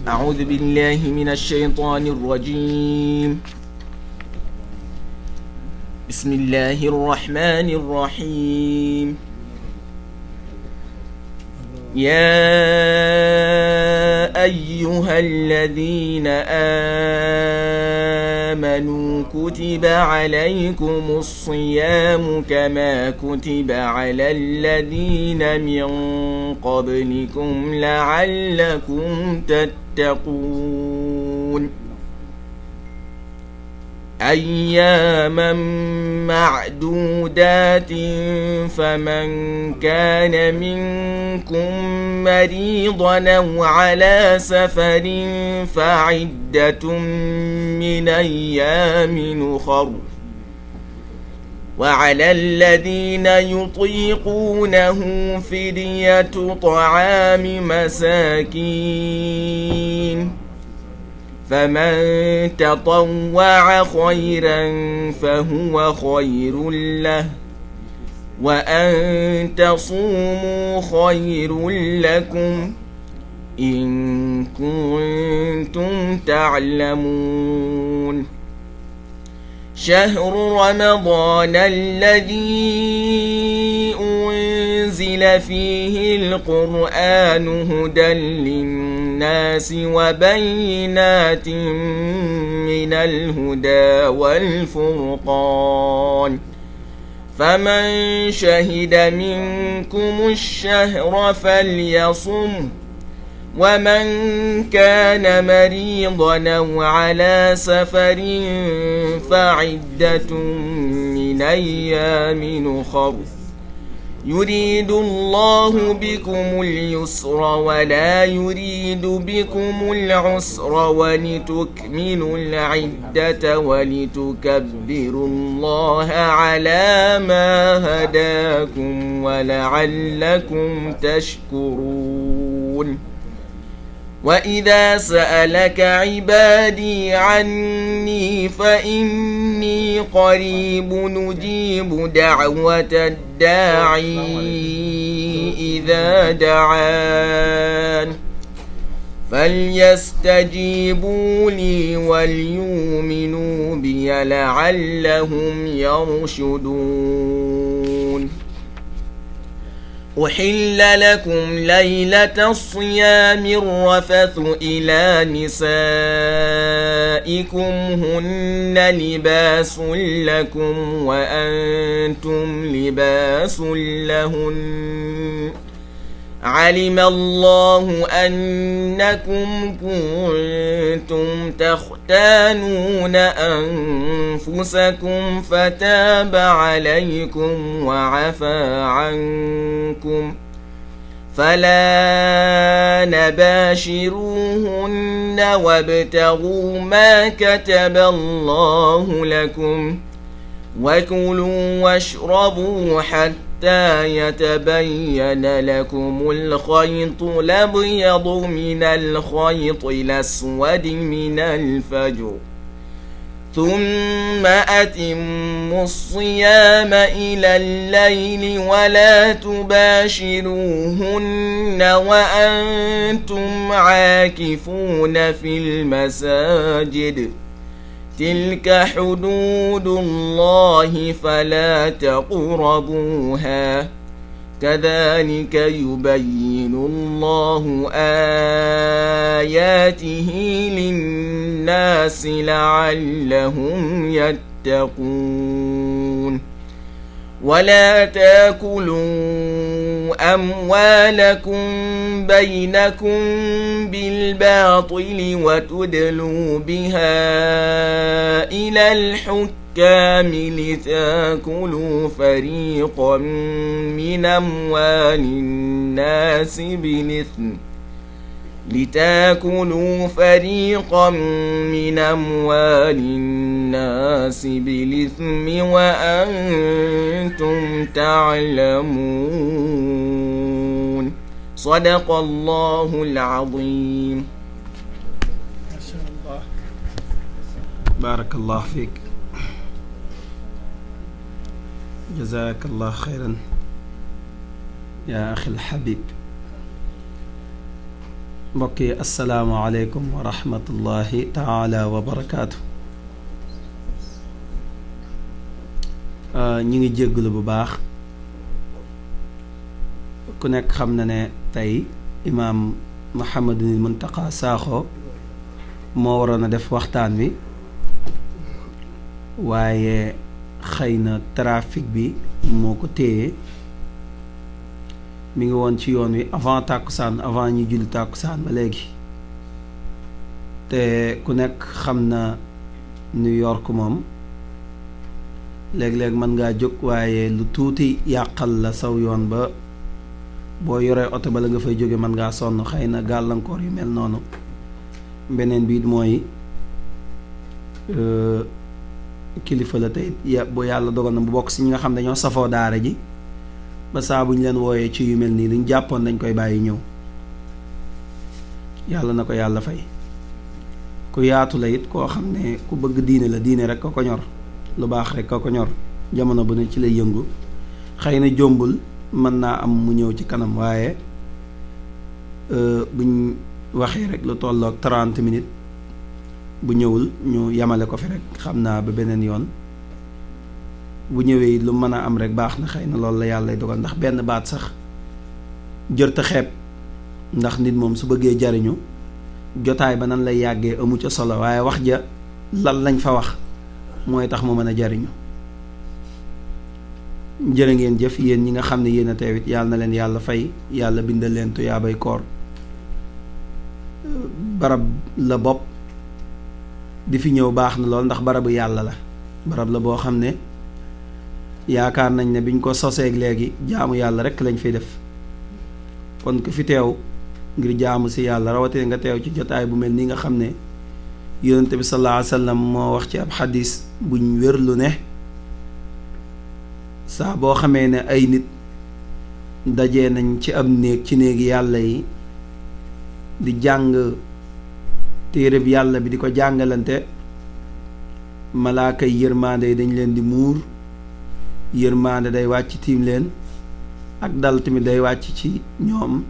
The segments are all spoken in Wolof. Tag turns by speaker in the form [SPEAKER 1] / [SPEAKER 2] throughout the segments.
[SPEAKER 1] أعوذ بالله من الشيطان الرجيم. بسم الله الرحمن الرحيم. يا أيها الذين آمنوا كتب عليكم الصيام كما كتب على الذين من قبلكم لعلكم تتقون. أياما معدودات، فمن كان منكم مريضا أو على سفر فعدة من أيام أخر، وعلى الذين يطيقونه فدية طعام مساكين، فمن تطوع خيرا فهو خير له، وأن تصوموا خير لكم إن كنتم تعلمون. شهر رمضان الذي أنزل فيه القرآن هدى للناس وبينات من الهدى والفرقان، فمن شهد منكم الشهر فليصم، ومن كان مريضا أو على سفر فعدة من أيام أخر، يريد الله بكم اليسر ولا يريد بكم العسر، ولتكملوا العدة ولتكبروا الله على ما هداكم ولعلكم تشكرون. وإذا سألك عبادي عني فإني قريب نجيب دعوة الداعي إذا دعان، فليستجيبوا لي وليؤمنوا بي لعلهم يرشدون. أحل لكم ليلة الصيام الرفث إلى نسائكم هن لباس لكم وأنتم لباس لهن، علم الله أنكم كنتم تختانون أنفسكم فتاب عليكم وعفى عنكم، فلا نباشروهن وابتغوا ما كتب الله لكم، وكلوا واشربوا حتى يتبين لكم الخيط الأبيض من الخيط الأسود من الفجر، ثم أتموا الصيام إلى الليل ولا تباشروهن وأنتم عاكفون في المساجد، تلك حدود الله فلا تقربوها، كذلك يبين الله آياته للناس لعلهم يتقون. ولا تاكلوا أموالكم بينكم بالباطل وتدلوا بها إلى الحكام لتاكلوا فريقا من أموال الناس بالإثم وأنتم تعلمون. صدق الله العظيم.
[SPEAKER 2] ما شاء الله.
[SPEAKER 3] بارك الله فيك، جزاك الله خيرا يا أخي الحبيب. mbokk yi asalaamaaleykum wa rahmatullahi taala wa barakaatu. ñi ngi jégglu bu baax. ku nekk xam na ne tey imaam Mouhamadul Muntaqa Sakho moo waroon a def waxtaan wi waaye xëy na trafic bi moo ko téye mi ngi woon ci yoon wi avant tàkkusaan avant ñu julli tàkkusaan ba léegi te ku nekk xam na New York moom léeg-léeg mën ngaa jóg waaye lu tuuti yàqal la saw yoon ba boo yoree oto ba la nga fay jóge mën ngaa sonn xëy na gàllankoor yu mel noonu. beneen bi mooy kilifa la tey bu yàlla dogal na bu bokk si ñi nga xam dañoo safoo daara ji ba saa bu ñu leen wooyee ci yu mel nii liñ jàppoon dañ koy bàyyi ñëw. yàlla na ko yàlla fay. ku yaatu la it koo xam ne ku bëgg diine la, diine rek ko ñor, lu baax rek ko ñor, jamono bu ne ci lay yëngu. xëy na jombul mën naa am mu ñëw ci kanam waaye buñ waxee rek lu tolloog 30 minutes bu ñëwul ñu yamale ko fi rek xam naa ba beneen yoon. bu ñëwee lu mën a am rek baax na, xëy na loolu la yàlla lay dogal, ndax benn baat sax jërta xeeb, ndax nit moom su bëggee jariñu jotaay ba nan lay yàggee amu ca solo, waaye wax ja lan lañ fa wax mooy tax mu mën a jariñu. jërë ngeen jëf yéen ñi nga xam ne yéen a teewit yàlla na leen yàlla fay, yàlla bindal leen tuyaabay koor. barab la bopp di fi ñëw baax na lool, ndax barabu yàlla la, barab la boo xam ne yaakaar nañ ne biñ ko soseeg léegi jaamu yàlla rekk lañ fiy def. kon ku fi teew ngir jaamu si yàlla, rawatee nga teew ci jotaay bu mel nii nga xam ne yonent bi sallallahu alayhi wa sallam moo wax ci ab xadis buñ wérlu ne saa boo xamee ne ay nit dajee nañ ci ab néeg ci néegi yàlla yi di jàng téere bi yàlla bi di ko jàngalante, malaaka yi yërmaande yi dañ leen di muur, yërmaande day wàcc tiim leen, ak dal tamit day wàcc ci ñoom.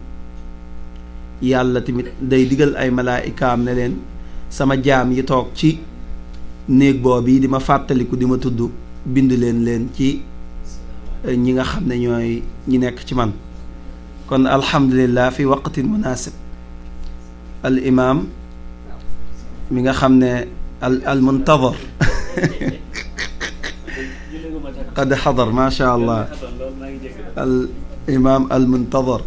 [SPEAKER 3] yàlla tamit day digal ay malaayikaam ne leen sama jaam yi toog ci néeg boobu yi di ma fàttaliku di ma tudd, bind leen ci ñi nga xam ne ñooy ñi nekk ci man. kon alhamdulillah fi waqtin munasib al imam mi nga xam ne al muntazar qad xadar ma sha allah, al imam al muntazar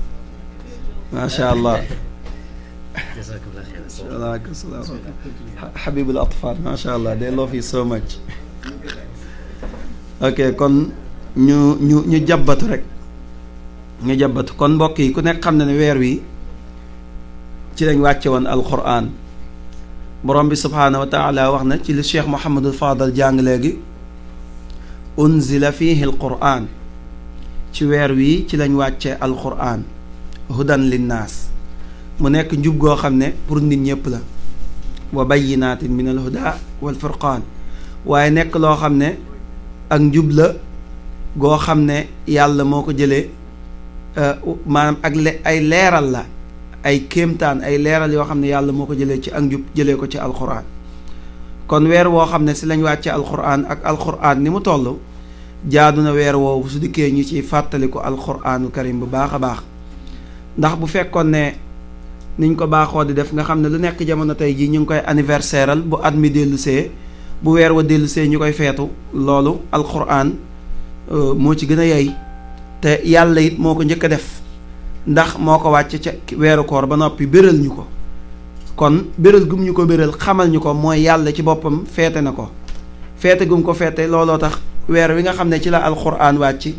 [SPEAKER 3] ma sha allah, habibul atfal ma sha allah, they love you so much. ok kon ñu jabbatu rek, ñu jabbatu. kon mbokk yi ku nekk xam na ne weer wi ci lañ wàcce woon alquran. borom bi subhaanahu wa taala wax na ci li cheikh Mouhamadul Fadal jàng léegi, unzila fihi alquran, ci weer wi ci lañ wàcce alquran, hudan linnaas, mu nekk njub goo xam ne pour nit ñépp la, wa bayyinatin min alhuda wal furqaan, waaye nekk loo xam ne ak njub la goo xam ne yàlla moo ko jëlee maanaam ak ay leeral la, ay kéemtaan, ay leeral yoo xam ne yàlla moo ko jëlee ci ak njub jëlee ko ci alquran. kon weer woo xam ne si lañ wàcce alquran ak alquran ni mu toll, jaadu na weer woowu su dikkee ñu ci fàttaliku alquranul karim bu baax a baax. ndax bu fekkoon ne niñ ko baaxoo di def nga xam ne lu nekk jamono tey jii ñu ngi koy anniversaireal bu at mi dellusee, bu weer wa dellusee ñu koy feetu, loolu alquran moo ci gën a yey, te yàlla it moo ko njëkk a def, ndax moo ko wàcce ca weeru koor ba noppi béral ñu ko. kon béral gum ñu ko béral xamal ñu ko mooy yàlla ci boppam feete na ko, feete gum ko feete looloo tax weer wi nga xam ne ci la alquran wàcc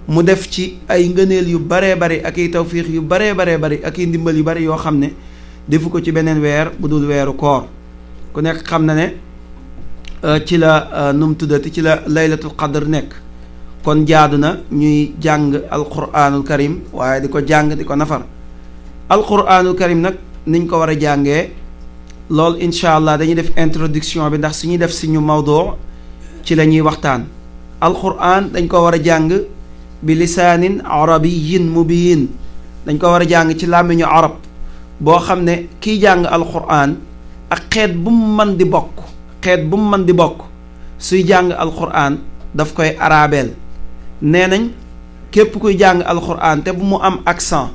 [SPEAKER 3] mu def ci ay ngëneel yu baree bari ak i tawfiix yu baree bari ak i ndimbal yu bari yoo xam ne defu ko ci beneen weer bu dul weeru koor. ku nekk xam na ne ci la num tuddati ci la laylatul qadr nekk. kon jaadu na ñuy jàng alquranul karim, waaye di ko jàng di ko nafar. alquranul karim nag niñ ko war a jàngee loolu incha allah dañuy def introduction bi, ndax suñuy def suñu mawduu ci la ñuy waxtaan. alquran dañ ko war a jàng bi lisaanin arabiyin mubiin, dañ ko war a jàng ci làmmiñu arab boo xam ne kiy jàng alquran ak xeet bu mu mën di bokk suy jàng alquran daf koy arabeel. nee nañ képp kuy jàng alquran te bu mu am accent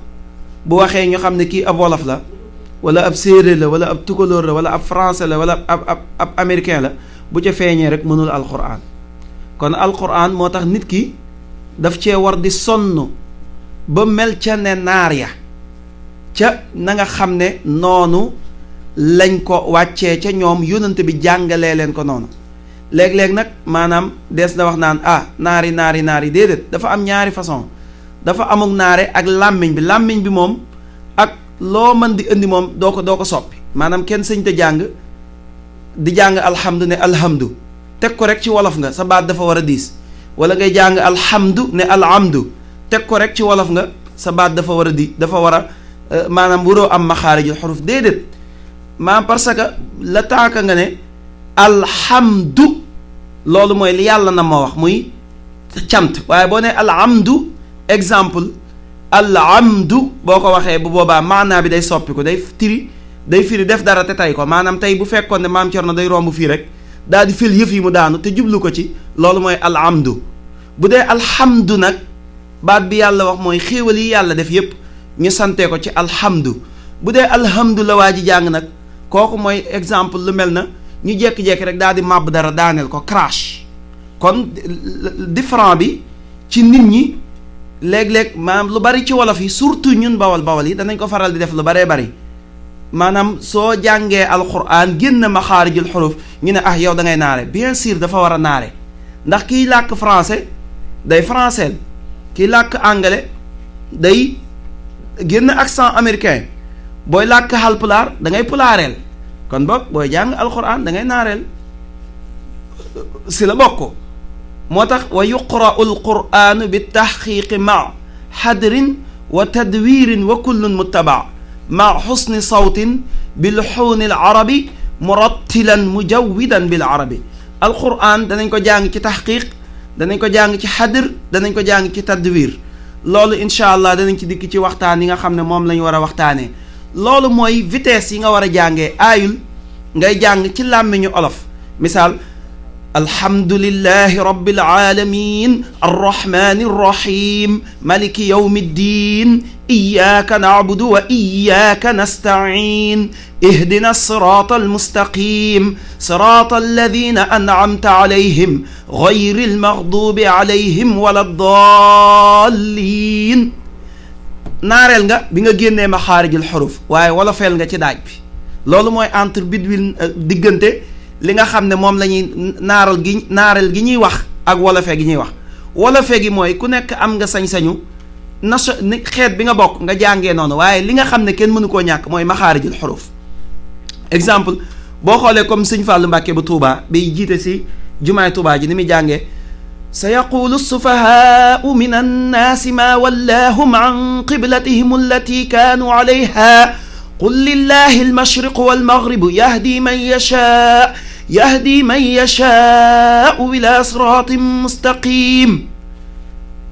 [SPEAKER 3] bu waxee ñu xam ne kii ab wolof la wala ab séeréer la wala ab tukulóor la wala ab français la wala ab américain la bu ca feeñee rek mënul alquran. kon alquran moo tax nit ki daf cee war di sonn ba mel ca ne naar ya ca na nga xam ne noonu lañ ko wàccee ca ñoom yónnante bi jàngalee leen ko noonu. léeg-léeg nag maanaam dees na wax naan naari déedéet dafa am ñaari façon dafa amuk naare ak làmmiñ bi moom ak loo mën di indi moom doo ko soppi. maanaam kenn sëñ te jàng di jàng alhamdu ne alhamdu teg ko rek ci wolof nga sa baat dafa war a diis wala ngay jàng alhamdu ne alhamdu teg ko rek ci wolof nga sa baat dafa war a dafa war a maanaam waroo am maxaarijul xuruf déedéet maanaam parce que la taaka nga ne alhamdu loolu mooy li yàlla na ma wax muy cant waaye boo ne alhamdu exemple alhamdu boo ko waxee bu boobaa maanaa bi day soppi ko day firi def dara te tey ko maanaam tey bu fekkoon ne maam Cerno day romb fii rek daal di fil yëf yi mu daanu te jublu ko ci loolu mooy alhamdu. bu dee alhamdu nag baat bi yàlla wax mooy xéewal yi yàlla def yépp ñu santee ko ci alhamdu. bu dee alhamdu la waa ji jàng nag kooku mooy exemple lu mel na ñu jékki-jékki rek daal di màbb dara daaneel ko crash. kon différent bi ci nit ñi léeg-léeg maanaam lu bari ci wolof yi surtout ñun bawal yi danañ ko faral di def lu baree bari maanaam soo jàngee alquran génn maxaarijul xuruf ñu ne yow da ngay naare bien sûr dafa war a naare ndax kiy làkk français day français kiy làkk anglais day génn accent américain booy làkk halpulaar da ngay pulaareel kon boog booy jàng alquran da ngay naareel si la bokk. moo tax wa yuqra'u alquranu bi taxqiqi ma xadrin wa tadwirin wa kullun muttaba ma xusni sawtin bi luxuuni alarabi murattilan mujawwidan bil arabi. alquran danañ ko jàng ci taxqiq danañ ko jàng ci xadr danañ ko jàng ci tadwir loolu incha allah danañ ci dikk ci waxtaan yi nga xam ne moom la ñu war a waxtaanee. loolu mooy vitesse yi nga war a jàngee aayul ngay jàng ci làmmiñu olof misaal alhamdulillahi rabbil alamin arrahmani arrahim maliki yawmi ddin iyyaka na'budu wa iyyaka nasta'in ihdina sirata almustaqim sirata alladhina an'amta alayhim ghayri almaghdubi alayhim wala ddallin. naareel nga bi nga génnee maxaarijul xuruf waaye wala feel nga ci daaj bi loolu mooy entre bidwil diggante li nga xam ne moom la ñuy naareel gi ñuy wax ak wolofe gi ñuy wax. wolofe gi mooy ku nekk am nga sañ-sañu xeet bi nga bokk nga jàngee noonu waaye li nga xam ne kenn mënu koo ñàkk mooy maxaarijul xuruf. exemple boo xoolee comme sëñ Fallou Mbàkke bu Touba bi jiite si jumaay Touba ji ni muy jàngee sa yaqulu sufahaau min annaasi maa wallaahum an qiblatihim allati kaanu alayha qul lillahi almashriqu walmaghribu yahdi man yashaau ila siratin mustaqim.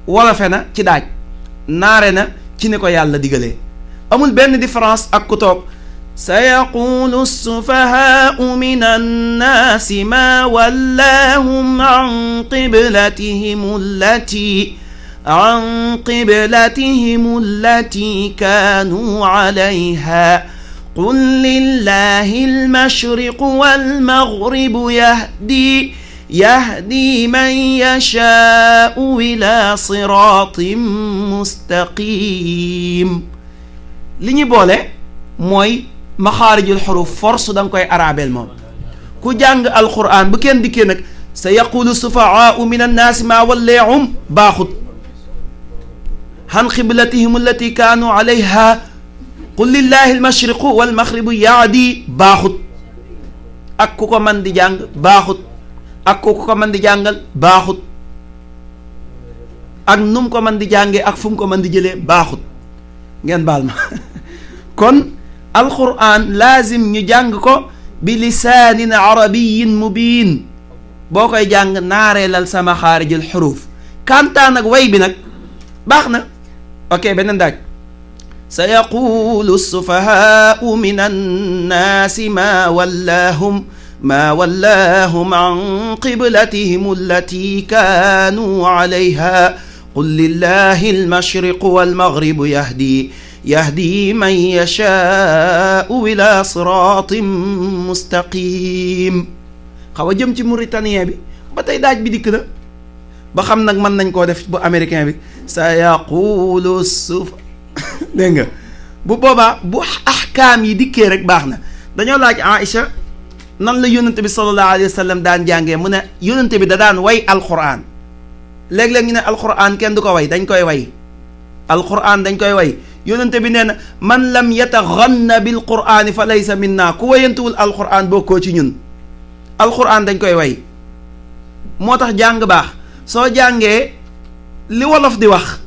[SPEAKER 3] wolofe na ci daaj naare na ci ni ko yàlla digalee amul benn différence ak ku toog sa yaqulu sufahaau min annaasi maa wallaahum an qiblatihim allati kaanuu alayha qul lillahi almashriqu walmaghribu yahdi man yashaau ila siratin mustaqim. li ñu boole mooy maxaarijul xuruf force da nga koy arabel moom ku jàng alquran bu kenn dikkee nag sa yaqulu sufahaau min annaasi maa walleehum baaxut han xiblatihim allati kaanu alayha qul lillahi almashriqu walmaghribu yaadi baaxut ak ku ko mën di jàng baaxut ak ku ko mën di jàngal baaxut ak nu mu ko mën di jàngee ak fu mu ko mën di jëlee baaxut ngeen baal ma kon alquran laazim ñu jàng ko bi lisaanin arabiyin mubiin boo koy jàng naareelal sa maxaarijul xuruf kantaan ak way bi nag baax na ok beneen daaj sayaqulu as-sufahaa'u min annaasi maa wallaahum an qiblatihim allati kaanuu alayha qul lillahi al-mashriqu wal-maghribu yahdi man yashaa'u ila siraatin mustaqim. xaw a jëm ci mauritanien bi ba tey daaj bi dikk na ba xam nag mën nañ koo def bu américain bi sayaqulu sufa dégg nga bu boobaa bu ahkaam yi dikkee rek baax na. dañoo laaj Aïcha nan la yónnante bi sallallahu alayhi wa sallam daan jàngee mu ne yónnante bi da daan way alquran. léeg-léeg ñu ne alquran kenn du ko way dañ koy way alquran dañ koy way yónnante bi nee na man lam yataganna bil qurani fa laysa minna ku wayantuwul alquran bokkoo ci ñun. alquran dañ koy way moo tax jàng baax soo jàngee li wolof di wax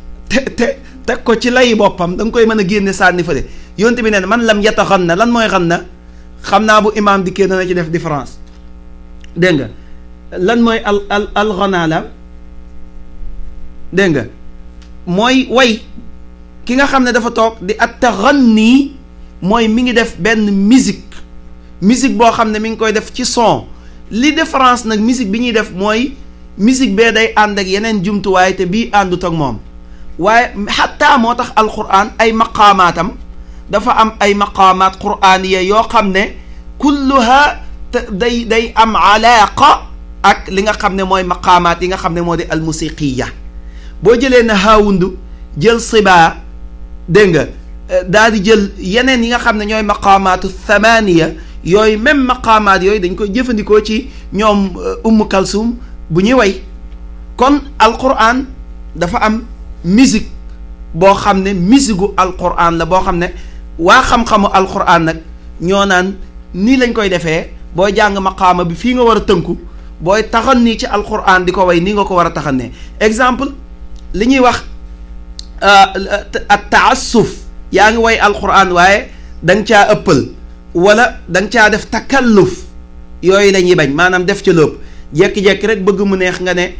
[SPEAKER 3] teg ko ci lay boppam da nga koy mën a génne sànni fële yónnante bi nee na man lam yataganna lan mooy ganna xam naa bu imaam dikkee dana ci def différence dégg nga lan mooy al ghanaa la dégg nga mooy way ki nga xam ne dafa toog di at-taghanni mooy mi ngi def benn musique boo xam ne mi ngi koy def ci son. li différence nag musique bi ñuy def mooy musique bee day ànd ak yeneen jumtuwaay te bii àndut ak moom waaye xataa moo tax alquran ay maqaamaatam dafa am ay maqaamaat quraaniya yoo xam ne kulluha day am alaaqa ak li nga xam ne mooy maqaamaat yi nga xam ne moo di almusiqiya boo jëlee na haawundu jël sibaa dégg nga daal di jël yeneen yi nga xam ne ñooy maqaamaatu thamaniya yooyu même maqaamaat yooyu dañ koy jëfandikoo ci ñoom kalsum bu ñuy way kon alquran dafa am musique boo xam ne musique gu alquran la boo xam ne waa xam-xamu alquran nag ñoo naan nii lañ koy defee booy jàng maqaama bi fii nga war a tënku booy taxan nii ci alquran di ko way nii nga ko war a taxanee exemple li ñuy wax at taassuf yaa ngi way alquran waaye da nga caa ëppal wala da nga caa def takalluf yooyu la ñuy bañ maanaam def ca lépp jekki-jekki rek bëgg mu neex nga ne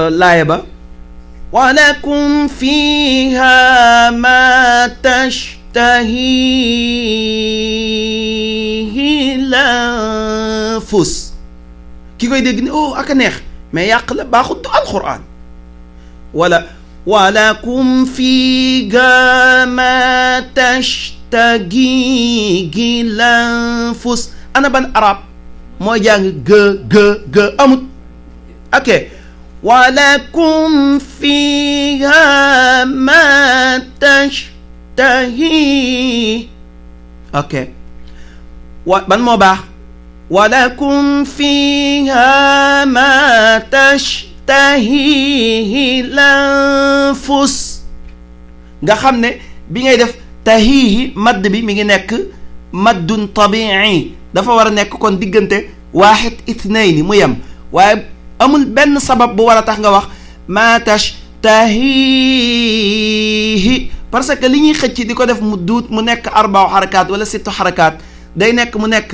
[SPEAKER 3] laaya ba walakum fiha ma tashtahihi lanfus ki koy dégg ne oh ak a neex mais yàq la baaxut du alquran wala walakum fiha ma tashtahihi lanfus ana ban arab mooy jàng gë amut ok walakum fiha ma tashtahi ok ban moo baax walakum fiha ma tashtahihi lanfus nga xam ne bi ngay def tahihi madd bi mi ngi nekk maddun tabii dafa war a nekk kon diggante waaxid ithnayni mu yem waaye amul benn sabab bu war a tax nga wax ma tashtahihi parce que li ñuy xëcc di ko def mu duut mu nekk arbaa xarakaat wala sittu xarakaat day nekk mu nekk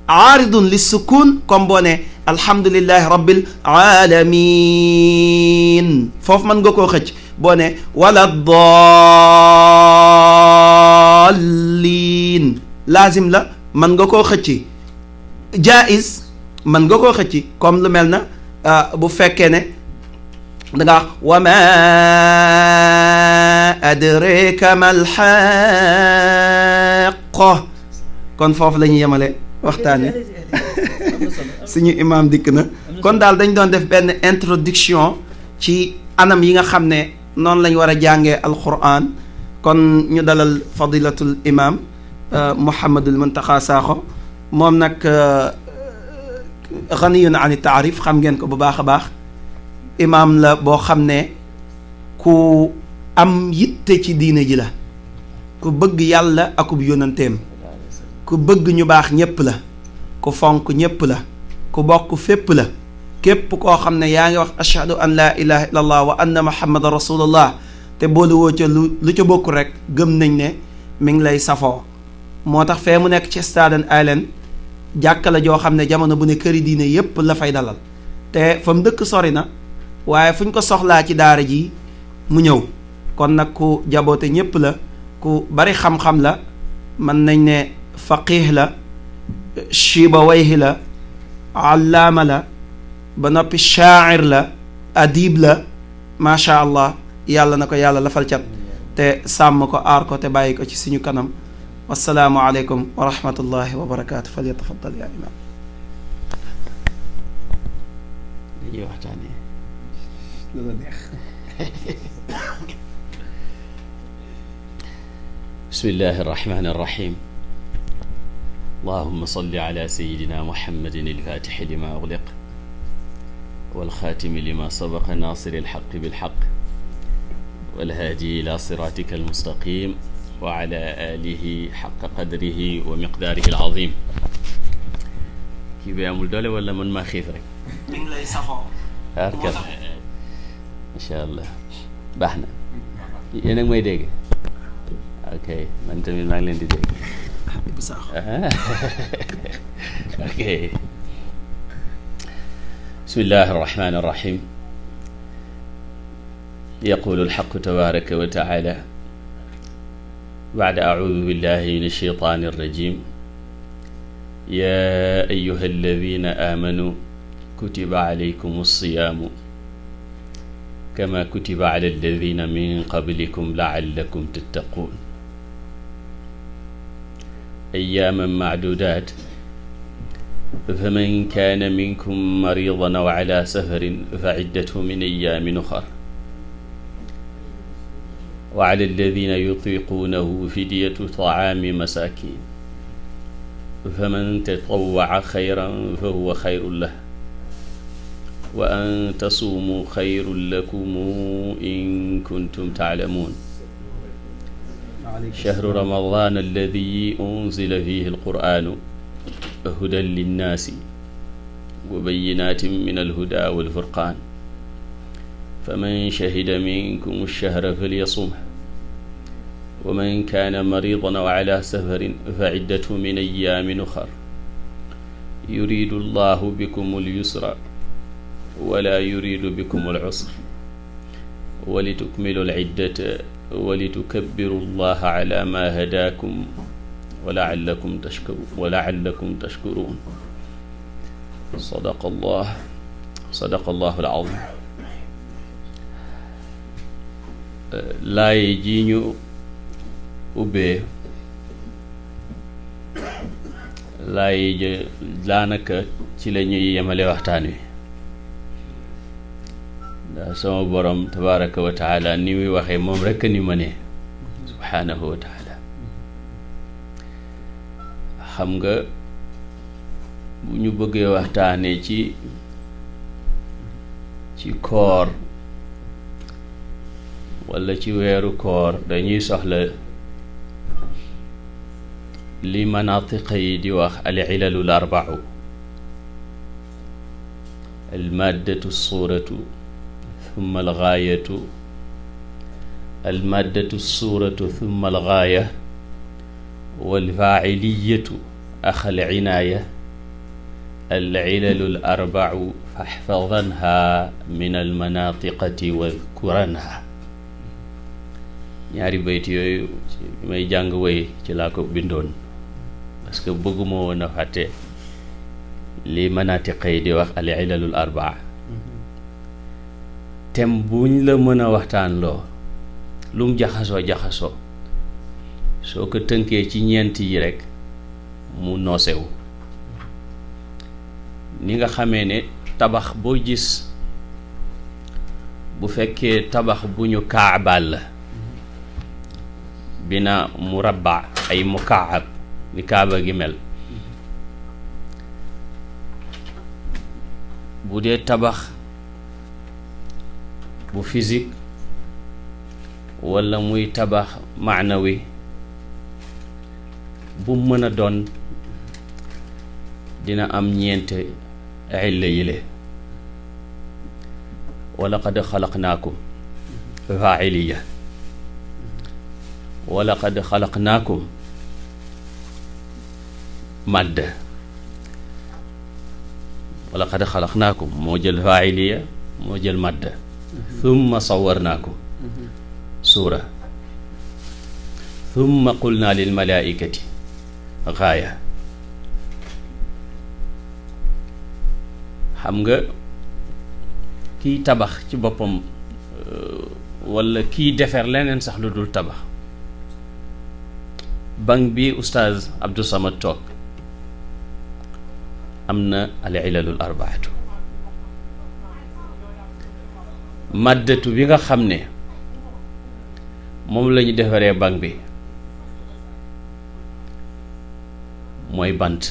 [SPEAKER 3] aaridun li sukun comme boo ne alhamdulillahi rabbil alamin foofu mën nga koo xëcc boo ne wala dallin laazim la mën nga koo xëcc jaiz mën nga koo xëcc comme lu mel na bu fekkee ne da nga wa ma adraka mal haqqa kon foofu la ñuy yemale waxtaan wi suñu imaam dikk na kon daal dañ doon def benn introduction ci anam yi nga xam ne noonu lañ war a jàngee alquran kon ñu dalal fadilatul imaam Mouhamadul Muntaqa Sakho moom nag ganiyun ani taarif xam ngeen ko bu baax a baax imaam la boo xam ne ku am yitte ci diine ji la ku bëgg yàlla akub yónnanteem ku bëgg ñu baax ñépp la ku fonk ñépp la ku bokk fépp la képp koo xam ne yaa ngi wax ashhadu an laa ilaha illa allah wa anna muhammadan rasulullah te boolu woo ca lu ca bokk rek gëm nañ ne mi ngi lay safoo moo tax fee mu nekk ci Staten Island jàkka la joo xam ne jamono bu ne këri diine yépp la fay dalal te fa mu dëkk sori na waaye fu ñu ko soxlaa ci daara ji mu ñëw kon nag ku jaboote ñépp la ku bari xam-xam la mën nañ ne faqih la shibawayhi la allaama la ba noppi shaa'ir la adib la macha allah yàlla na ko yàlla lafal cat te sàmm ko aar ko te bàyyi ko ci suñu kanam wassalaamu aleykum wa rahmatullahi wa barakaatu fal yatafaddal yaa imaam
[SPEAKER 4] dañuy waxtaane
[SPEAKER 2] lu la neex.
[SPEAKER 4] bismillahi irrahmani irrahim allahuma salli ala sayidina muhammadin ilfatixi lima ugliq walxaatimi lima sabaqa nasiri ilxaqi bilxaq walhaadi ila siratika almustaqim wa ala alihi xaqa qadrihi wa miqdaarihi alazim kii bi amul doole wala man maa xiif rek
[SPEAKER 3] mi ngi lay safoo
[SPEAKER 4] arkal incha allah baax na yéen a ngi may dégg ok man tamit maa ngi leen di dégg ok bismillahi arrahmani irrahim yaqulu alxaqu tabaraka wa taala bacda acuudu billahi min alsheytaani alrajim ya ayuha alladina aamanuu kutiba calaykum alsiyaamu kama kutiba cala alladina min qablikum lacallakum tattaquun ayyaaman macduudaat faman kaana minkum mariidan aw calaa safarin fa ciddatu min ayyaamin uxar wa cala alladina yutiiquunahu fidyatu tacaami masaakiin faman tatawwaca xayran fa huwa xayrun lahu wa an tasuumuu xayrun lakum in kuntum taclamuun shahru ramadaan alladi unzila fiihi alqur'aanu hudan linnaasi wa bayyinaatin min alhudaa walfurqaan faman shahida minkum ash-shahra falyasumhu wa man kaana mariidan aw calaa safarin fa ciddatu min ayyaamin uxar yuriidu allahu bikum al-yusra wa laa yuriidu bikum al-usra wa litukmilu al-ciddata wa litukabbiru allaha calaa maa hadaakum wa laallakum tashkuruun sadaqa allahu al-aziim. laay ji ñu ubbee laay ji daanaka ci la ñuy yemale waxtaan wi ndax sama borom tabaraka wa taala ni muy waxee moom rekk ni ma ne subhaanahu wa taala. xam nga bu ñu bëggee waxtaanee ci koor walla ci weeru koor dañuy soxla li manaatiqa yi di wax al ilalul arbau al maddatu suuratu thumma al gaayatu al maddatu suuratu thumma al gaaya wal faaciliyatu axal cinaaya al ilalul arbau faxfadanha min al manaatiqati wadkuranha. ñaari bayt yooyu may jàng woy ci laa ko bindoon parce que bëgguma woon a fàtte li manaatiqa yi di wax al ilalul arbaa. tem buñ la mën a waxtaan loo lum jaxasoo soo ko tënkee ci ñeent yi rekk mu noosewu. ni nga xamee ne tabax boo gis bu fekkee tabax bu ñu kaabal la bina murabba ay mukaab ni kaaba gi mel, bu dee tabax bu physique walla muy tabax maanawi bu mën a doon dina am ñeente illa yile. wa laqad xalaqnaakum faa'iliya wa laqad xalaqnaakum madd wa laqad xalaqnaakum moo jël faa'iliya moo jël madd thumma sawarnaakum suura thumma qulna lil malaikati gaaya. xam nga kiy tabax ci boppam walla kiy defar leneen sax lu dul tabax, bank bi oustaz Abdou Samad toog am na al ilalul arbaatu. maddatu bi nga xam ne moom la ñu defaree bank bi mooy bant,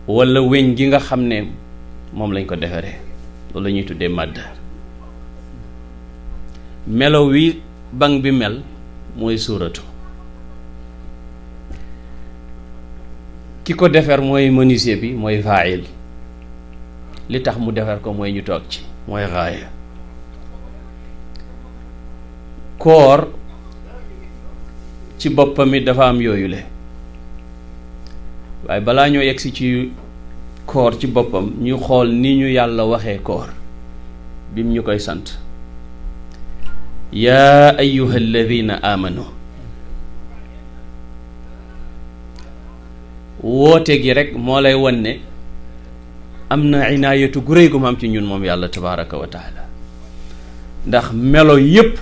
[SPEAKER 4] walla weñ gi nga xam ne moom lañ ko defaree loolu la ñuy tuddee màdd. melo wi bank bi mel mooy suuratu. ki ko defar mooy menuisier bi, mooy faayil. li tax mu defar ko mooy ñu toog ci, mooy gaaya. koor ci boppam it dafa am yooyu le, waaye balaa ñoo yegsi ci koor ci boppam ñu xool ni ñu yàlla waxee koor bim ñu koy sant. yaa ayyuha alladina amanu, woote gi rek moo lay wan ne am na inaayatu gu réy gu mu am ci ñun moom yàlla tabaraka wa taala. ndax melo yépp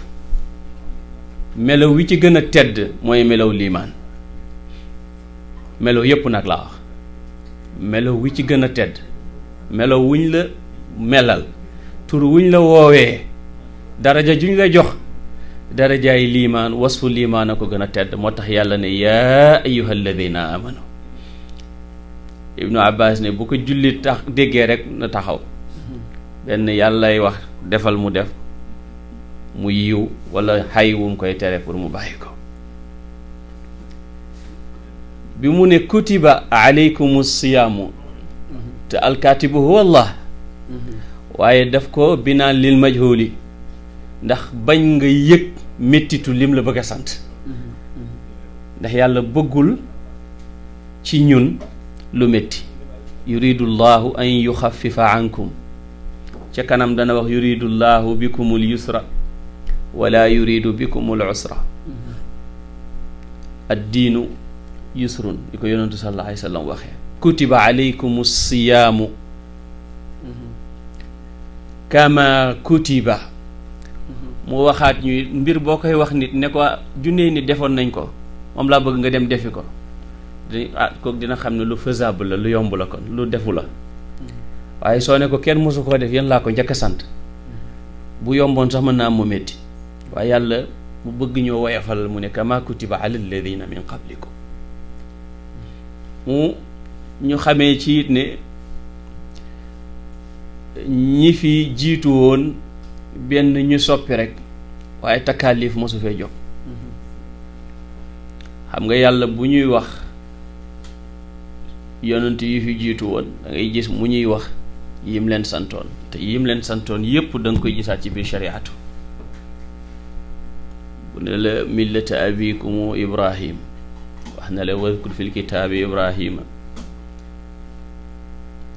[SPEAKER 4] melo wi ci gën a tedd mooy melow liimaan. melo yépp nag laa wax, melo wi ci gën a tedd, melo wuñ la melal, tur wuñ la woowee, daraja juñ la jox, darajaay liimaan, wasfu liimaan a ko gën a tedd. moo tax yàlla ne yaa ayyuha alladina amanu. Ibnu Abbas ne bu ko julli tax déggee rek na taxaw, benn yàllay wax defal mu def, mu yiw walla xay wum koy tere pour mu bàyyi ko. bi mu ne kutiba alaykumu siyaamu, te alkaatibu huwa Allah, waaye daf ko binaan lil majhuli, ndax bañ nga yëg mettitu lim la bëgg a sant. ndax yàlla bëggul ci ñun lu metti. yuridu llahu an yuxaffifa ankum, ca kanam dana wax yuridu llahu bikumul yusra wala yuridu bikumul usra. addiinu yusrun, di ko yonentu sallallahu alayhi wa sallam waxee. kutiba alaykum siyaamu kama kutiba. mu waxaat ñuy mbir boo koy wax nit ne ko junnee nit defoon nañ ko, moom laa bëgg nga dem defi ko. kooku dina xam ne lu faisable la, lu yomb la, kon lu defu la. waaye soo ne ko kenn mosu koo def, yéen laa ko njëkk a sant, bu yomboon sax mën naa am mu métti. waaye yàlla mu bëgg ñoo woyafal mu ne kama kutiba ala alladina min qablikum. mu ñu xamee ci it ne ñi fi jiitu woon benn ñu soppi rek, waaye takaalif mosu fee jóg. xam nga yàlla bu ñuy wax yonent yi fi jiitu woon da ngay gis mu ñuy wax yim leen santoon, te yim leen santoon yépp da nga koy gisaat ci biir shariatu. bu ne la millata abikumu ibrahim, wax na la wadkur fil kitaabi ibrahima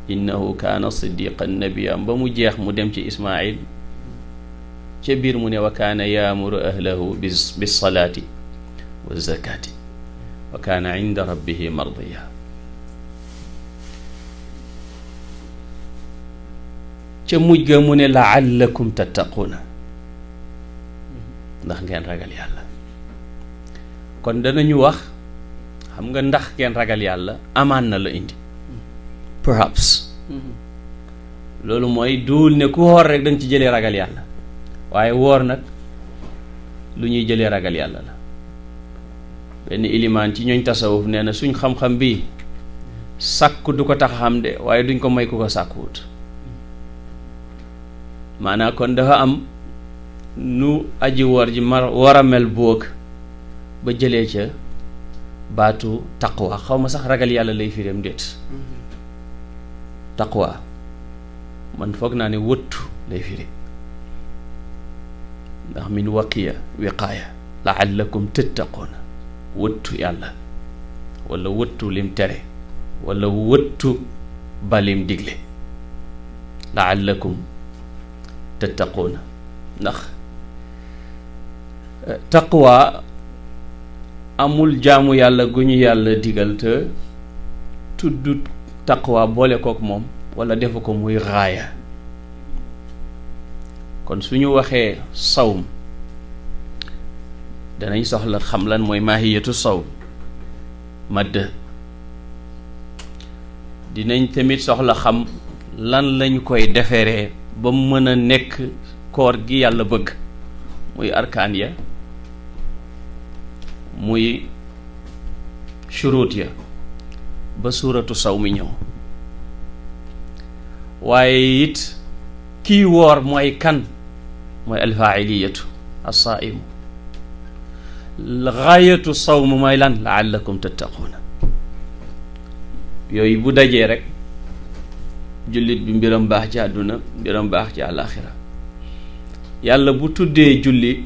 [SPEAKER 4] innahu kaana siddiqan nabiyyan ba mu jeex mu dem ci ismail, ca biir mu ne wa kaana yaamuru ahlahu bis salaati wa zakati wa kaana inda rabbihi mardiya. ca mujj ga mu ne laallakum tattaquuna, ndax ngeen ragal yàlla. kon danañu wax, xam nga ndax ngeen ragal yàlla amaan na la indi, perhaps. loolu mooy duul ne ku woor rek da nga ci jëlee ragal yàlla, waaye woor nag lu ñuy jëlee ragal yàlla la. benn ilimaan ci ñooñ tasawuf nee na suñ xam-xam bi sàkku du ko tax a xam de, waaye duñ ko may ku ko sàkkuwut. maanaam kon dafa am nu aji woor ji war a mel boog ba jëlee ca baatu taqwa. xaw ma sax ragal yàlla lay firéem déet. taqwa man foog naa ne wëttu lay firi, ndax min waqiya wiqaaya laallakum tattaquuna, wëttu yàlla wala wëttu lim tere wala wëttu balim digle. laallakum tattaquuna, ndax taqwa amul jaamu yàlla gu ñu yàlla digal te tudd taqwa boole kook moom wala defu ko muy raaya. kon suñu waxee sawm danañ soxla xam lan mooy maahiyatu sawm madd dinañ tamit soxla xam lan lañ koy deferee ba mën a nekk koor gi yàlla bëgg muy arkaan ya muy shuruut ya ba suuratu sawmi ñëw. waaye it kii woor mooy kan mooy alfaailiyatu assaimu. gaayatu sawm mooy lan laallakum tattaquuna. yooyu bu dajee rek jullit bi mbiram baax ci àdduna mbiram baax ci àllaaxira. yàlla bu tuddee julli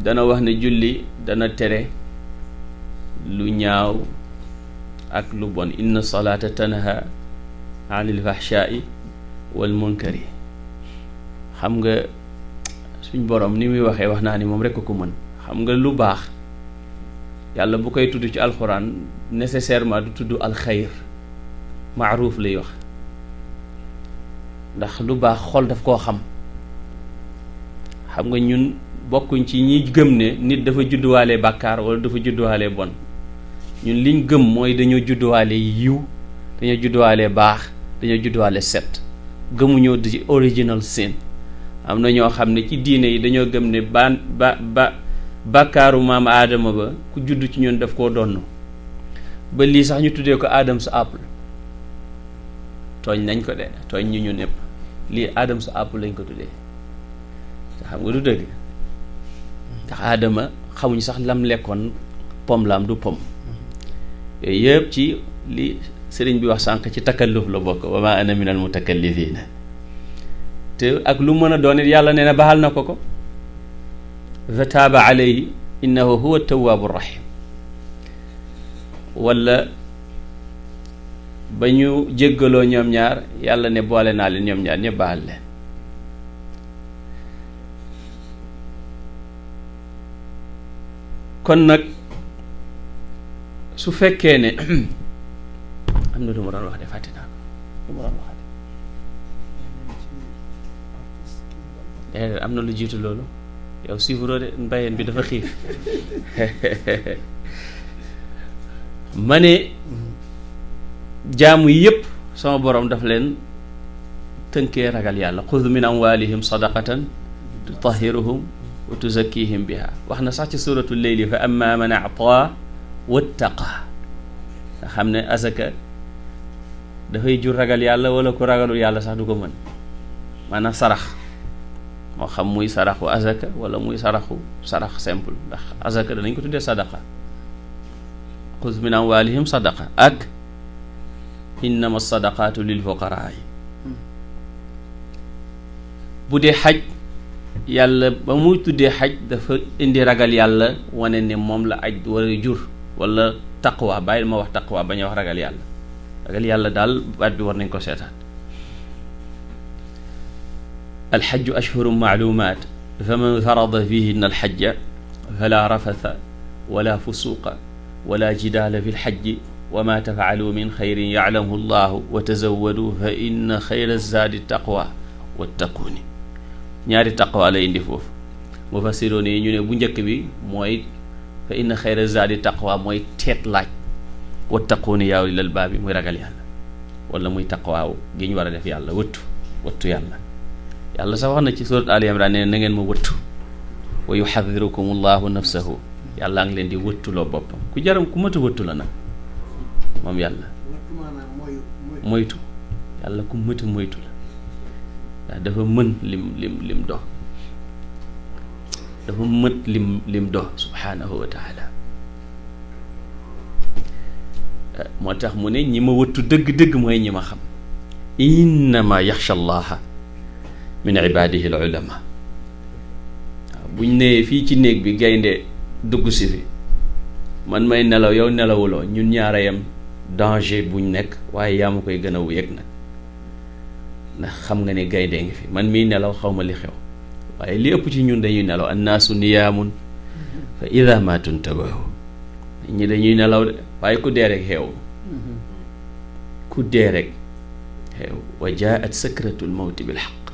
[SPEAKER 4] dana wax ne julli dana tere lu ñaaw ak lu bon. inna salaata tanha anil fahshaai wal munkari. xam nga suñ borom ni muy waxee wax naa ni moom rekk ko mën. xam nga lu baax yàlla bu koy tudd ci alxuraan nécessairement du tudd alxayr, maaruuf lay wax, ndax lu baax xol daf koo xam. xam nga ñun bokkuñ ci ñi gëm ne nit dafa judduwaale bàkkaar wala dafa judduwaale bon. ñun liñ gëm mooy dañoo judduwaale yiw, dañoo judduwaale baax, dañoo judduwaale set. gëmuñoo di original sin. am na ñoo xam ne ci diine yi dañoo gëm ne bàkkaaru maam aadama ba ku judd ci ñun daf koo donn ba lii sax ñu tuddee ko Adam's apple. tooñ nañ ko de, tooñ ñu népp lii Adam's apple lañ ko tuddee. te xam nga du dëgg, ndax aadama xamuñ sax lam lekkoon pom la am du pom. yooyu yëpp ci li sëriñ bi wax sànq ci takalluf la bokk, wa ma ana minal mutakallifiina. te ak lu mën a doon it yàlla nee na baxal na ko fa taaba alayhi innahu huwa tawaabu rahim. wala ba ñu jéggaloo ñoom ñaar yàlla ne boole naa leen ñoom ñaar ñëpp baal leen. kon nag su fekkee ne am na lu ma doon wax de fàtte naa ko lu ma doon wax de am na lu jiitu loolu. yow siifuroo de mbayeen bi dafa xiif. ma ne jaamu yëpp sama borom daf leen tënkee ragal yàlla. xud min amwalihim sadaqatan tutahhiruhum wa tuzakkihim biha. wax na sax ci suratu leyli fa amma man a'taa wattaqa. nga xam ne azaka dafay jur ragal yàlla, wala ku ragalul yàlla sax du ko mën. maanaam sarax moo xam muy saraxu azaka wala muy sarax simple, ndax azaka danañ ko tuddee sadaqa. xuz min amwalihim sadaqa ak innama sadaqatu lil fuqaraa. bu dee xaj, yàlla ba muy tuddee xaj dafa indi ragal yàlla, wane ne moom la aj war a jur, wala taqwa. bàyyi ma wax taqwa bañ a wax ragal yàlla. ragal yàlla daal baat bi war nañ ko seetaan. alxajju ashhurun maalumaat faman farada fihinna alxajja fala rafatha wala fusuqa wala jidaala fi lxajji wa ma tafaalu min xayrin yaclamu llahu wa tazawadu fa inna xayra zaadi taqwa wattaquuni. ñaari taqwa la indi foofu. mufassiroon yi ñu ne bu njëkk bi mooy fa inna xayra zaadi taqwa mooy teet laaj, wattaquuni yaa ulil albaabi muy ragal yàlla, wala muy taqwaaw gi ñu war a def yàlla wattu yàlla. yàlla sax wax na ci surat Ali Imran ne na ngeen ma wëttu. wa yuxadirukum allahu nafsahu. yàlla ngi leen di wëttuloo boppam. ku jaram ku mata wëttu la nag moom yàlla. moytu yàlla ku mata moytu la. ndax dafa mën lim dox. dafa mët lim dox subhaanahu wa taala. moo tax mu ne ñi ma wëttu dëgg-dëgg mooy ñi ma xam. innama yaxsha allaha min ibadihi al ulama. waaw buñ nee fii ci néeg bi gaynde dugg si fi, man may nelaw yow nelawuloo, ñun ñaara yam danger buñ nekk, waaye yaa ma koy gën a yëg nag. ndax xam nga ne gaynde ngi fi man mii nelaw xaw ma li xew waaye li ëpp ci ñun dañuy nelaw annaasu niyaamun fa ida ma tuntabahu nit ñi dañuy nelaw de waaye ku dee rek xeew ku dee rek xeew wa jaat sakratul mawti bil xaq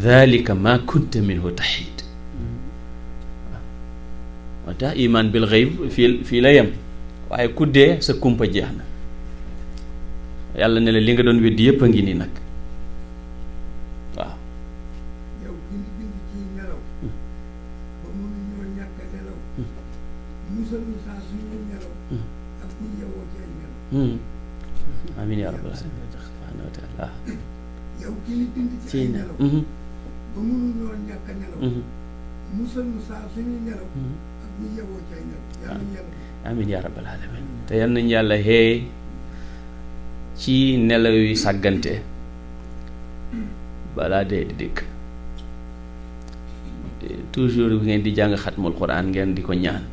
[SPEAKER 4] dalika ma kunta minhu taxiid moo tax iman bil xayb fii la yem waaye ku dee sa kumpa jeex na yàlla ne la li nga doon weddi yépp a ngi nii nag waaw
[SPEAKER 2] yow ki ñu bind ci nelaw ba mënuñoo ñàkk a nelaw musal ñu saa suñu nelaw ak bu ñu yewoo ci ay nelaw
[SPEAKER 4] amiin yaa rabbal aalamiin subhaanahu wa taala
[SPEAKER 2] yow ki ñu bind ci ay nelaw ba mënuñoo ñàkk a nelaw musal ñu saa suñu nelaw ak bu ñu yewoo ci ay nelaw yàlla ñu yàlla
[SPEAKER 4] amiin yaa rabbal aalamiin te yal nañu yàlla xëy ci nelaw yu sàggante balaa dee di dikk toujours bi ngeen di jàng xatmul quran ngeen di ko ñaan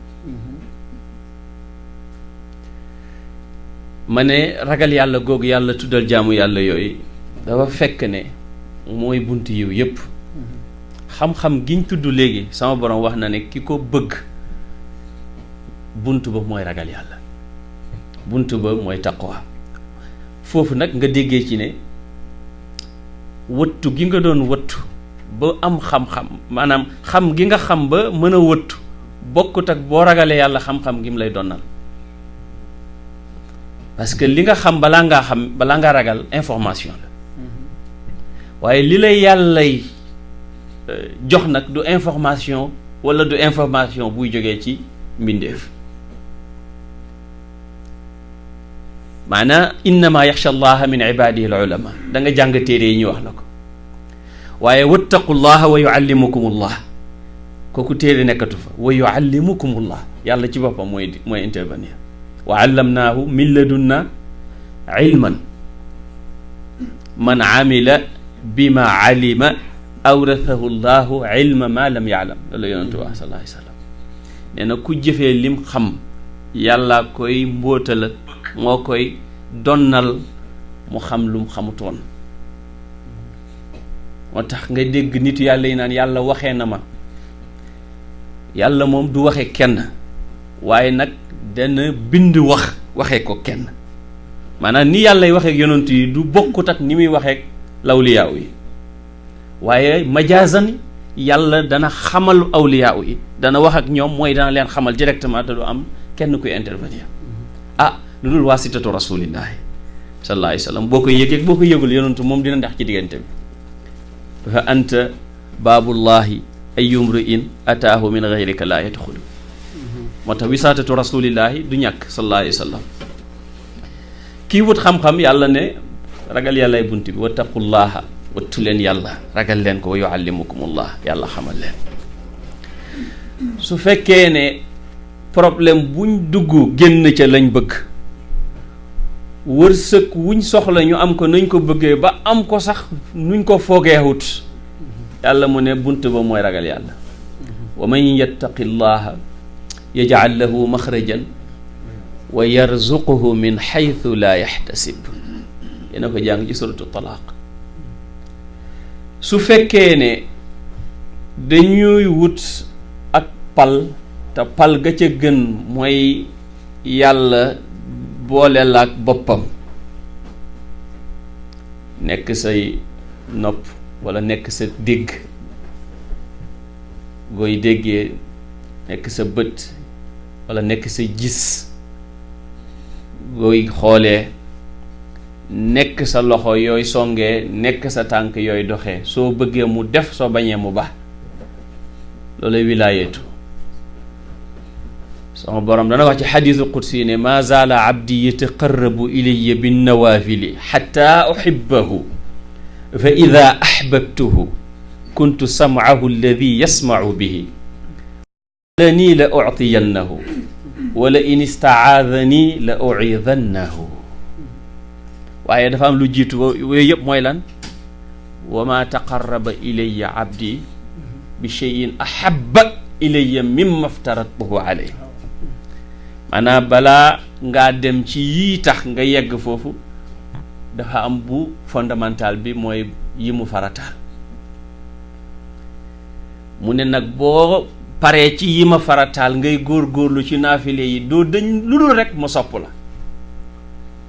[SPEAKER 4] ma ne ragal yàlla googu yàlla tuddal jaamu yàlla yooyu dafa fekk ne mooy bunt yiw yépp xam-xam giñ tudd léegi sama borom wax na ne ki ko bëgg bunt ba mooy ragal yàlla bunt ba mooy taqwa foofu nag nga déggee ci ne wëttu gi nga doon wëttu ba am xam-xam maanaam xam gi nga xam ba mën a wëttu bokkut ak boo ragalee yàlla xam-xam gi mu lay donnal parce que li nga xam balaa ngaa ragal information la waaye li lay yàllay jox nag du information walla du information buy jógee ci mbindeef maanaa innama yaxsha allaha min ibadihi al ulama da nga jàng téere yi ñu wax la ko waaye wattaqullaha wa yuallimukumullah kooku téere nekkatu fa wa yuallimukumullah yàlla ci boppam mooy intervenir wa allamnaahu min ladunna ilman man amila bima alima awrathahu llahu ilma ma lam yaalam loolu yonentu wax sallallahu alayhi wa sallam nee na ku jëfee lim xam yàlla koy mbóotal moo koy donnal mu xam lum xamutoon moo tax nga dégg nitu yàlla yi naan yàlla waxee na ma yàlla moom du waxe kenn waaye nag dana bind waxee ko kenn maanaam ni yàllay waxeek yonent yi du bokkut ak ni muy waxeek lawliyaaw yi waaye majaazan yàlla dana xamal awliyaaw yi dana wax ak ñoom mooy dana leen xamal directement te du am kenn kuy intervenir lu dul waasitatu rasulillahi sallallahu alayhi wa sallam boo ko yëgee boo ko yëgul yonentu moom dina ndax ci diggante bi fa anta baabullahi ayyumru in ataahu min gayrika laa yadxulu moo tax wisaatatu rasulillahi du ñàkk sallallahu alayhi wa sallam kii wut xam-xam yàlla ne ragal yàllay bunt bi wattaqullaha wattu leen yàlla ragal leen ko wa yuallimukumullah yàlla xamal leen su fekkee ne problème buñ dugg génn ca lañ bëgg wërsëg wuñ soxla ñu am ko nañ ko bëggee ba am ko sax nuñ ko foogeewut yàlla mu ne bunt ba mooy ragal yàlla wa man yattaqi llaha yaj'al lahu maxrajan wa yarzuquhu min xaytu laa yaxtasib yéena ko jàng ci suratu talaaq su fekkee ne dañuy wut ak pal te pal ga ca gën mooy yàlla boole la ak boppam nekk say nopp walla nekk sa dégg gooy déggee nekk sa bët walla nekk sa gis gooy xoolee nekk sa loxo yooy songee nekk sa tànk yooy doxee soo bëggee mu def soo bañee mu baax loolay wilaayeetu sama borom dana wax ci xadiisu qudsi ne maa zaala abdi yataqarrabu ilayya binnawaafili xatta uhibbahu fa ida ahbabtuhu kuntu samcahu alladi yasmacu bihi la nii la uctiyannahu wala in istacaadanii la uciidannahu waaye dafa am lu jiitu yooyu yëpp mooy lan wa maa taqarraba ilayya abdi bi cheyin ahabba ilayya mimma aftaradtuhu alayhi maanaam balaa ngaa dem ci yii tax nga yegg foofu dafa am bu fondamental bi mooy yi mu farataal mu ne nag boo paree ci yi ma farataal ngay góor-góorlu ci naafile yi doo dañ lu dul rek ma sopp la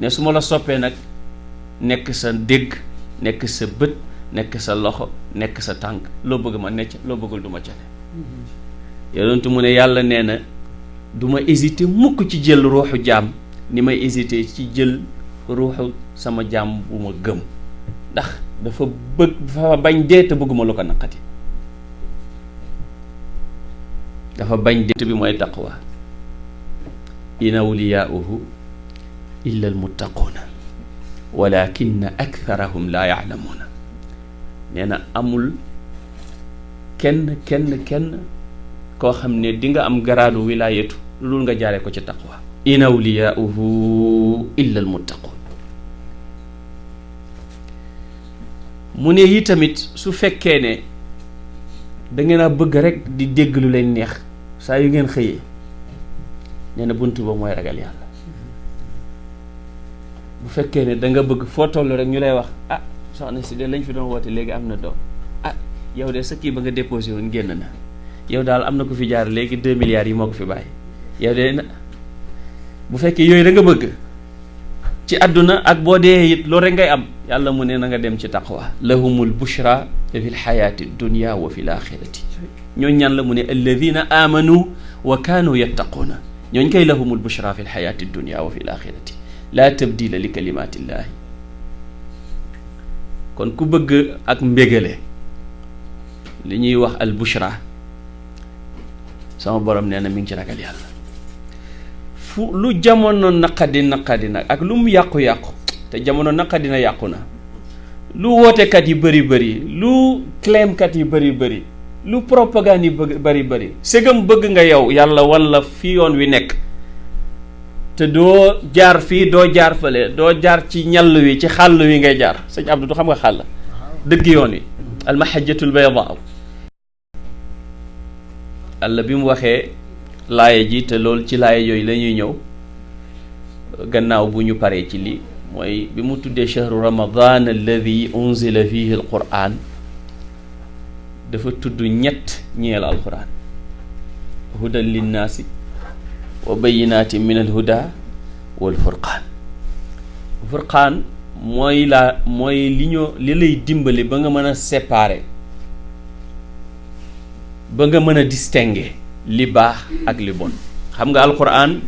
[SPEAKER 4] ne su ma la soppee nag nekk sa dégg nekk sa bët nekk sa loxo nekk sa tànk loo bëgg ma necc loo bëggul du ma ca ne yonentu mu ne yàlla nee na du ma hésité mukk ci jël ruuxu jaam ni may hésité ci jël ruuxu sama jaam bu ma gëm ndax dafa bañ dee te bëgguma lu ko naqati dafa bañ dee bi mooy taqwa in awliyaauhu illa almuttaquuna walakinna aktharahum laa yaalamuuna nee na amul kenn koo xam ne di nga am garaadu wilaayatu loolu nga jaaree ko ci taqwa in awliyaauhu illa almuttaquun mu ne yi tamit su fekkee ne da ngeen a bëgg rek di dégg lu leen neex saa yu ngeen xëyee nee na bunt ba mooy ragal yàlla bu fekkee ne da nga bëgg foo toll rek ñu lay wax ah soxna si de lañ fi doon woote léegi am na doom ah yow de sa kii ba nga déposé woon génn na yow daal am na ko fi jaar léegi 2 milliards yi moo ko fi bàyyi yow de na bu fekkee yooyu da nga bëgg ci àdduna ak boo dee it loolu rek ngay am yàlla mu ne na nga dem ci taqwa lahumul bushra fi lxayaati dunia wa fi l axirati ñooñ ñaan la mu ne alladina amanu wa kaanu yattaquuna ñooñ koy lahumul bushra fi lxayaati dunia wa fi l axirati laa tabdila li kalimatillahi kon ku bëgg ak mbégale li ñuy wax al bushra sama borom nee na mi ngi ci ragal yàlla fu lu jamono naqadi nag ak lu mu yàqu-yàqu te jamono naqadi na yàqu na lu wootekat yi bëri lu claimkat yi bëri lu propagande yi bëri segam bëgg nga yow yàlla walla fi yoon wi nekk te doo jaar fii doo jaar fële doo jaar ci ñall wi ci xàll wi ngay jaar sëñ Abdou du xam nga xàll dëgg yoon wi almahajjatul bayda Allah bi mu waxee laaye ji te loolu ci laaye yooyu la ñuy ñëw gannaaw bu ñu paree ci lii mooy bi mu tuddee shahru ramadan alladi unzila fihi alquran dafa tudd ñett ñeel alquran hudan linnaasi wa bayinaati min alhuda wal furqaan mooy li lay dimbali ba nga mën a séparer ba nga mën a distinguer li baax ak li bon xam nga alquran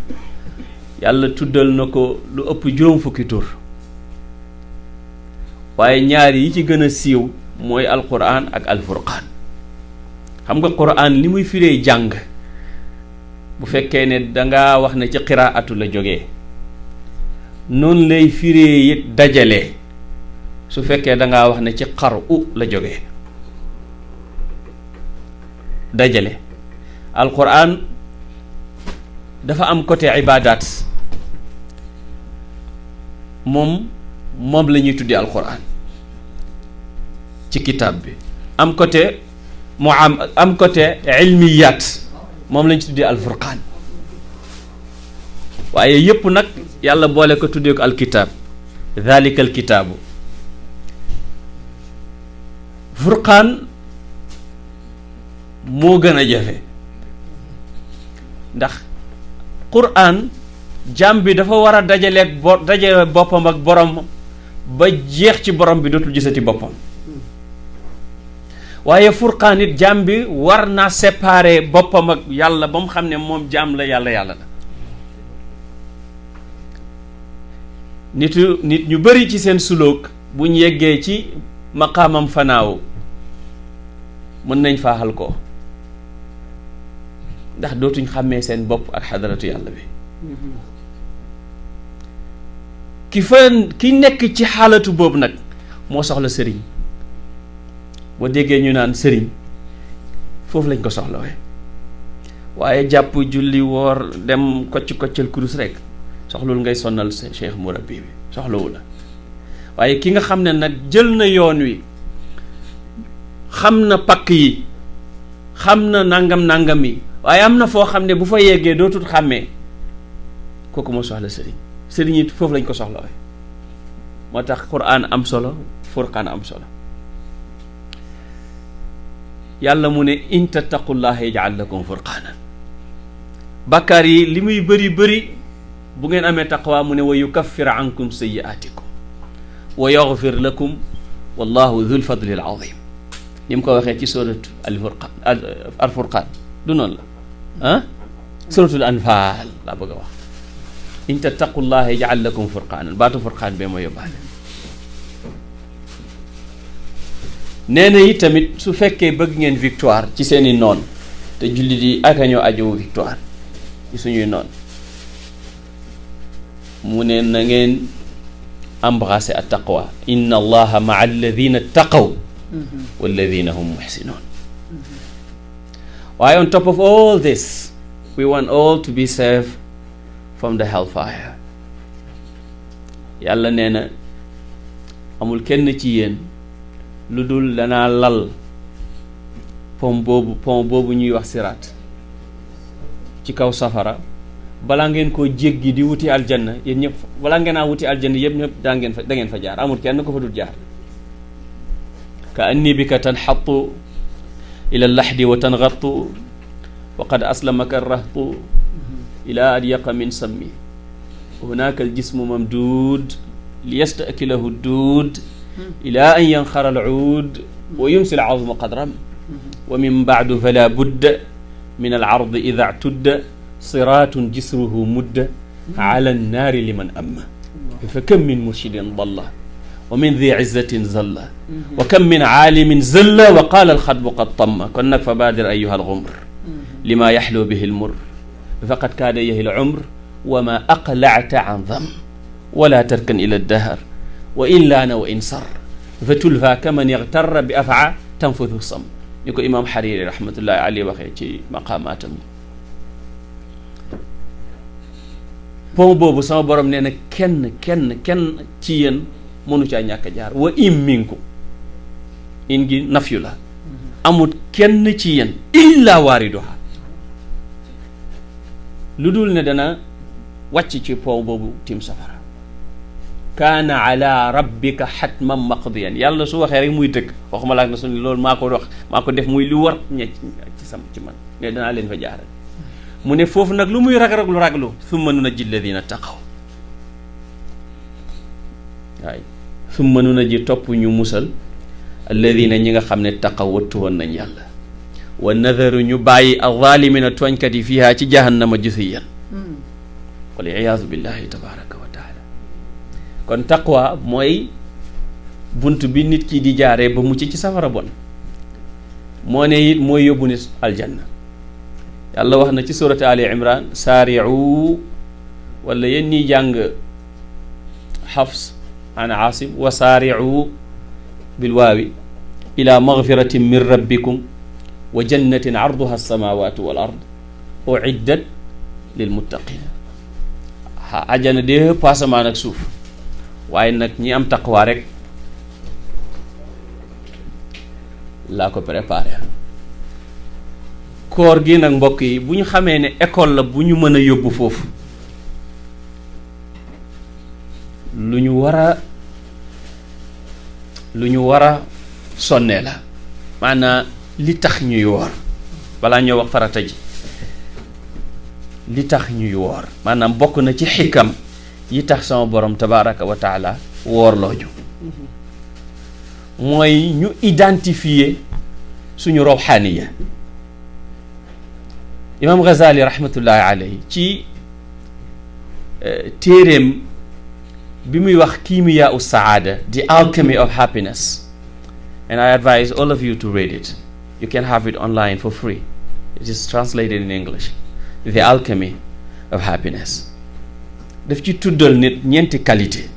[SPEAKER 4] yàlla tuddal na ko lu ëpp juróom fukki tur waaye ñaar yi ci gën a siiw mooy alquran ak alfurqaan xam nga quran li muy firee jàng bu fekkee ne danga wax ne ci qiraatu la jógee noonu lay firee it dajale su fekkee dangaa wax ne ci qaru la jógee dajale alquran dafa am côté ibadat moom la ñuy tuddee alquran ci kitaab bi am côté am côté ilmiyat moom la ñu tuddee alfurqaan waaye yëpp nag yàlla boole ko tuddee ko alkitaab dhalika alkitaabu furqaan moo gën a jafe ndax quraan jaam bi dafa war a dajale boppam ak borom ba jeex ci borom bi dootul gisati boppam waaye furqaan it jaam bi war naa séparer boppam ak yàlla ba mu xam ne moom jaam la yàlla la nit ñu bari ci seen sulóog bu ñu yeggee ci maqaamam fanaaw mën nañ faaxal ko ndax dootuñ xàmmee seen bopp ak xadaratu yàlla bi ki nekk ci xaalatu boobu nag moo soxla sëriñ boo déggee ñu naan sëriñ foofu lañ ko soxlawee waaye jàpp julli woor dem koccal kurus rek soxlul ngay sonnal cheikh murabbi bi soxlawu la waaye ki nga xam ne nag jël na yoon wi xam na pakk yi xam na nangam yi waaye am na foo xam ne bu fa yeggee dootul xàmmee kooku moo soxla sëriñ it foofu lañ ko soxlawee
[SPEAKER 3] moo tax Qur'an am solo Furqaan am solo yàlla mu ne in tattaqullaha yaj'al lakum furqaanan bàkkaar yi li muy bëri bu ngeen amee taqwa mu ne wa yukaffir ankum sayyi'aatikum wa yaghfir lakum wallahu dhul fadli al azim ni mu ko waxee ci suratu al furqaan du noonu la suratul anfaal laa bëgg a wax in tattaqullaha yaj'al lakum furqaanan baatu furqaan bee ma yóbbaale nee na yi tamit su fekkee bëgg ngeen victoire ci seeni noon te jullit yi aka ñoo ajowu victoire ci suñuy noon mu ne na ngeen embrasser at taqwa inna allaha ma'a alladhina taqaw walladhina hum muhsinun waaye on top of all this we want all to be saved from the hellfire yàlla nee na amul kenn ci yéen lu dul danaa lal pont boobu ñuy wax siraat ci kaw safara balaa ngeen koo jéggi di wuti aljanna yéen ñëpp balaa ngeen a wuti aljanna yëpp ñëpp da ngeen fa jaar amul kenn ko fa dul jaar ka anni bika tanxattu ila laxdi wa tangartu wa qad aslamaka rahtu ila adyaqa min sammi hunaka aljismu mamduud liyastakilahu duud ila an yanxara al-uud wa yumsi al-azmu qadram wa min ba'du fala budda min al-ardi idha i'tudda siraatun jisruhu mudda ala an-naari liman amma fa kam min murshidin dalla wa min dhi izzatin zalla wa kam min aalimin zalla wa qaala al-xatbu qad tamma kon nag fa baadir ayyuha al-ghumr lima yaxlu bihi al-murr faqad kaada yahi al-umr wa ma aqla'ta an dham wala tarkan ila ad-dahr wa in laana wa in sar fa tulfa kaman yaxtarra bi afaa tanfuthu sam ni ko imaam Hariri rahmatullahi alayhi waxee ci maqaamaatam pont boobu sama borom nee na kenn ci yéen mënu caa ñàkk a jaar wa im minkum in gi nafyu la amut kenn ci yéen illa waariduha lu dul ne dana wàcc ci pont boobu tim safara kaana ala rabbika xatman maqdiyan yàlla su waxee rek muy dëgg waxuma laak na su loolu maa ko def muy lu war ci man ne danaa leen fa jaaral mu ne foofu nag lu muy raglu summa nunajji alladina taqaw waay summa nunajji topp ñu musal alladina ñi nga xam ne taqaw wattu woon nañ yàlla wa nadaru ñu bàyyi alzalimina tooñkat yi fiha ci jahannama jusiyan wal iyaazu billahi tabaraka wa taala kon taqwa mooy bunt bi nit ki di jaaree ba mucc ci safara bon moo ne it mooy yóbbu nit aljanna yàlla wax na ci surati ali imran saari'u wala yéen ñiy jàng xafs an aasim wa saari'u bil waawi ila magfiratin min rabbikum wa jannatin arduha alsamawatu wal ard uiddat lil muttaqin ajana de pasamaan ak suuf waaye nag ñi am taqwa rek laa ko préparé koor gi nag mbokk yi bu ñu xamee ne école la bu ñu mën a yóbbu foofu lu ñu war a sonnee la maanaam li tax ñuy woor balaa ñoo wax farata ji li tax ñuy woor maanaam bokk na ci xikam yi tax sama borom tabaraka wa taala woor looju mooy ñu identifier suñu rawxaaniya imam Ghazali rahmatullahi alayhi ci téeréem bi muy wax kiimiyaa u saada the alchemy of happiness and I advise all of you to read it you can have it online for free it is translated in English the alchemy of happiness daf ci tuddal nit ñeenti qualité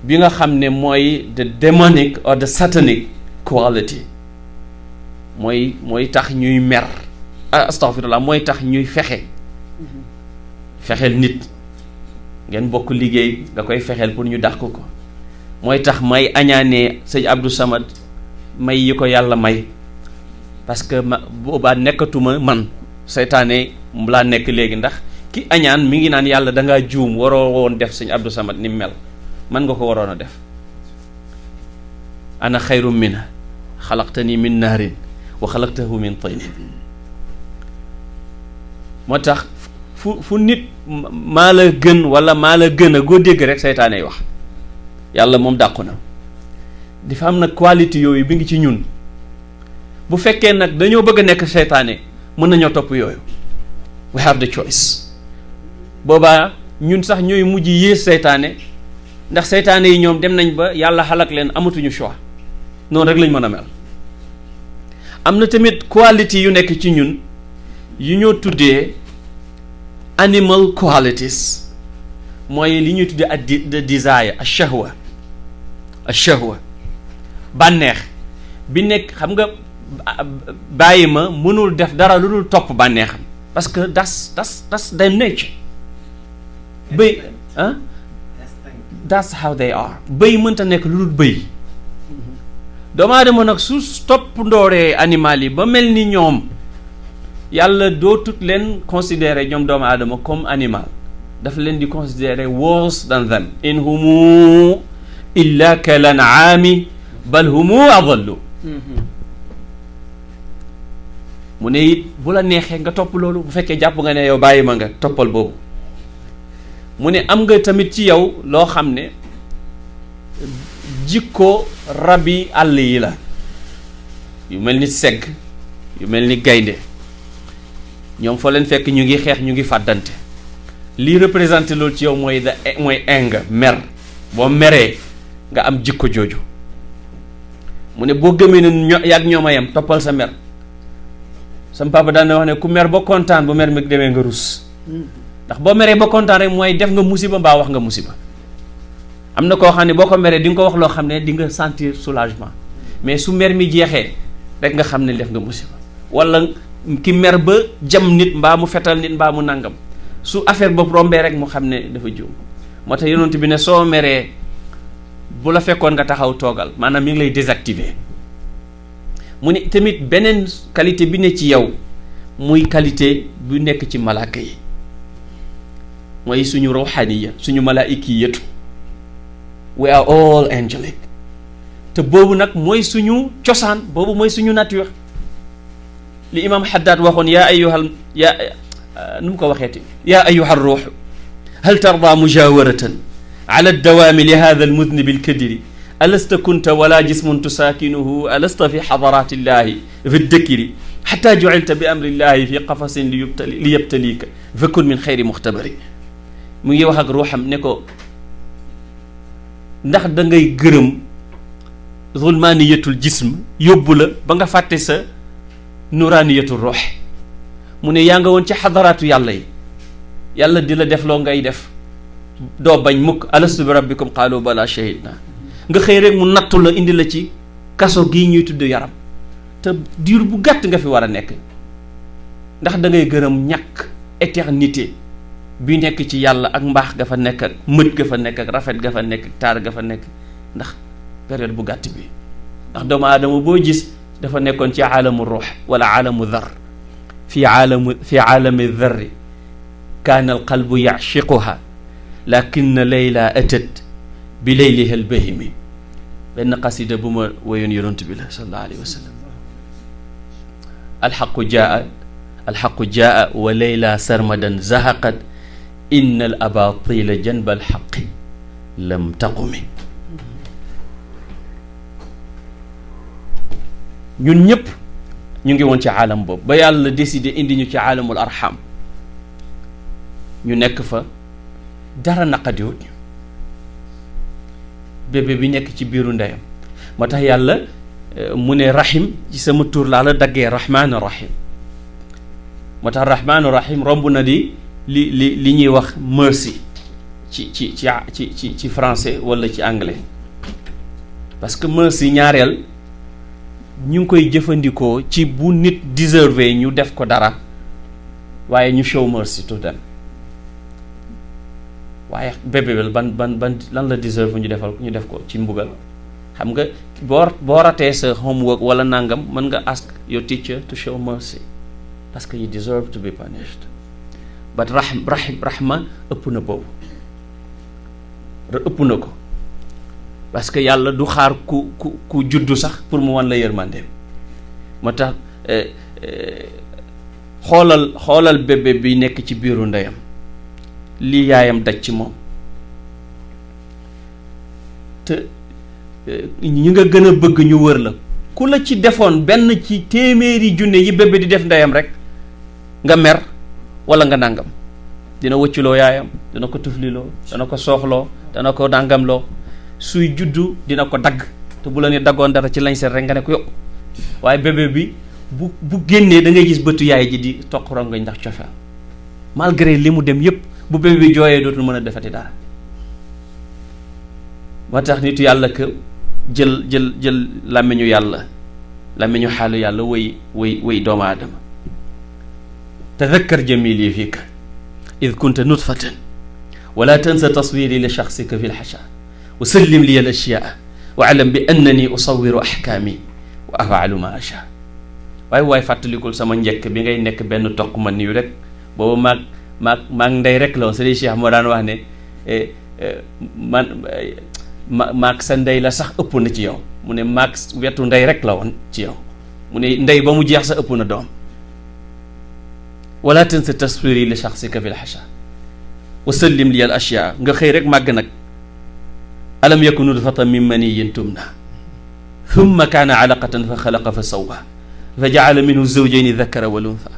[SPEAKER 3] bi nga xam ne mooy the demonic or the satanic quality mooy tax ñuy mer astaghfirullah mooy tax ñuy fexeel nit ngeen bokk liggéey nga koy fexeel pour ñu dàq ko mooy tax may añaanee sëñ Abdou Samad may yi ko yàlla may parce que boobaa nekkatuma man seytaane laa nekk léegi ndax ki ki añaan mi ngi naan yàlla dangaa juum waroo woon def sëñ Abdou Samad ni mel man nga ko waroon a def ana xayrum minha xalaqtani min naarin wa xalaqtahu min tinin moo tax fu nit maa la gën wala maa la gën a goo dégg rek seytaane wax yàlla moom dàqu na dafa am nag qualité yooyu bi ngi ci ñun bu fekkee nag dañoo bëgg a nekk seytaane mën nañoo topp yooyu we have the choice boobaa ñun sax ñooy mujj yées seytaane ndax seytaane yi ñoom dem nañ ba yàlla xalak leen amatuñu choix noonu rek lañ mën a mel am na tamit qualité yu nekk ci ñun yu ñoo tuddee animal qualities mooy li ñuy tuddee ak desire a shahwa bànneex bi nekk xam nga bàyyi ma mënul def dara lu dul topp bànneexam parce que that's their nature bëy that's how they are bëy mënta nekk lu dul bëy doomu aadama nag su topp ndooree animal yi ba mel ni ñoom yàlla dootut leen considérer ñoom doomu aadama comme animal dafa leen di considérer worse than them in humu illa kal an'aami bal humu adallu mu ne it bu la neexee nga topp loolu bu fekkee jàpp nga ne yow bàyyi ma nga toppal boobu mu ne am nga tamit ci yow loo xam ne jikko rabi àll yi la yu mel ni segg yu mel ni gaynde ñoom foo leen fekk ñu ngi xeex ñu ngi fàddante lii représenté loolu ci yow mooy anger mer boo meree nga am jikko jooju mu ne boo gëmee ne yàgg ñoom a yem toppal sa mer sama papa daan na wax ne ku mer ba kontaan bu mer mi demee nga rus ndax boo meree ba kontaan rek mooy def nga musiba mbaa wax nga musiba am na koo xam ne boo ko meree di nga ko wax loo xam ne di nga sentir soulagement mais su mer mi jeexee rek nga xam ne def nga musiba wala ki mer ba jam nit mbaa mu fetal nit mbaa mu nangam su affaire boobu rombee rek mu xam ne dafa juum moo tax yonent bi ne soo meree bu la fekkoon nga taxaw toogal maanaam mi ngi lay désactiver mu ne tamit beneen qualité bi ne ci yow muy qualité bu nekk ci malaaka yi mooy suñu ruhaniya suñu malaikiyatu we are all angelic te boobu nag mooy suñu cosaan boobu mooy suñu nature li imam Haddad waxoon nu mu ko waxeeti yaa ayyuha ruux hal tarda mujawaratan ala dawaami li hada almudnib alkadiri alasta kunta wala jismun tusaakinuhu alasta fi xadaraati illahi fi ddakiri xata jucilta bi amri illahi fi qafasin li yabtaliika fakun min xayri muxtabari mu ngi wax ak ruuxam ne ko ndax da ngay gërëm zulmaaniyatul jism yóbbu la ba nga fàtte sa nuraaniyatul ruux mu ne yaa nga woon ci xadaraatu yàlla yi yàlla di la def loo ngay def doo bañ mukk alastu bi rabbikum qaalu bala shahidna nga xëy rek mu nattu la indi la ci kaso gii ñuy tudd yaram te diir bu gàtt nga fi war a nekk ndax da ngay gërëm ñàkk éternité bi nekk ci yàlla ak mbaax ga fa nekk ak mët ga fa nekk ak rafet ga fa nekk ak taar ga fa nekk ndax période bu gàtt bi ndax doomu aadama boo gis dafa nekkoon ci aalamu ruux wala aalamu dar fi aalami darri kaana alqalbu yachiquha lakinna layla atat bi layliha albahimi benn qasida bu ma woyoon yonent bi la sallallahu alayhi wa sallam alxaqu jaa wa layla sarmadan zahaqat inna al abatila janba alxaqi lam taqumi ñun ñëpp ñu ngi woon ci aalam boobu ba yàlla décidé indi ñu ci aalamul arham ñu nekk fa dara naqadiwut ñu bébé bi nekk ci biiru ndeyam moo tax yàlla mu ne rahim ci sama tur laa la daggee rahmaanu rahim moo tax rahmaanu rahim romb na di li ñuy wax mercy ci français wala ci anglais parce que mercy ñaareel ñu ngi koy jëfandikoo ci bu nit deservé ñu def ko dara waaye ñu show mercy to them waaye bébé ban lan la deserve ñu def ko ci mbugal xam nga boo ratee sa homework wala nangam mën nga ask your teacher to show mercy parce que you deserve to be punished ba rahma ëpp na boobu ëpp na ko parce que yàlla du xaar ku juddu sax pour mu wan la yërmandeem moo tax xoolal bébé bi nekk ci biiru ndeyam lii yaayam daj ci moom te ñi nga gën a bëgg ñu wër la ku la ci defoon benn ci téeméeri junne yi bébé di def ndeyam rek nga mer walla nga nàngam dina wëcculoo yaayam dina ko tufliloo dana ko sooxloo dana ko nàngamloo suy juddu dina ko dagg te bu la ne daggoon dara ci lañ seet rek nga ne ko yokk waaye bébé bi bu génnee da ngay gis bëtu yaay ji di toq rongoñ ndax cofeel malgré li mu dem yépp bu bébé bi jooyee dootul mën a defati dara moo tax nitu yàlla que jël làmmiñu yàlla làmmiñu xaalu yàlla way doomu aadama tadakkar jamili fiika id kunta nutfatan wala tansa taswiri li shaxsika fi lxasha wa sallim li al ashyaa wa alam bi annani usawiru axkaami wa afaalu ma asha waaye fàttalikul sama njëkk bi ngay nekk benn toq man niyu rek boobu maag ndey rek la woon Sëriñ Cheikh moo daan wax ne maag sa ndey la sax ëpp na ci yow mu ne maag wetu ndey rek la woon ci yow mu ne ndey ba mu jeex sa ëpp na doom wala tansa taswiri li shaxsika fi lxasha wa sallim li al ashyaa nga xëy rek màgg nag alam yakun nutfatan min maniyin tumna thumma kaana alaqatan fa xalaqa fa sawwa fa jaala minhu zawjayni dakara wal untha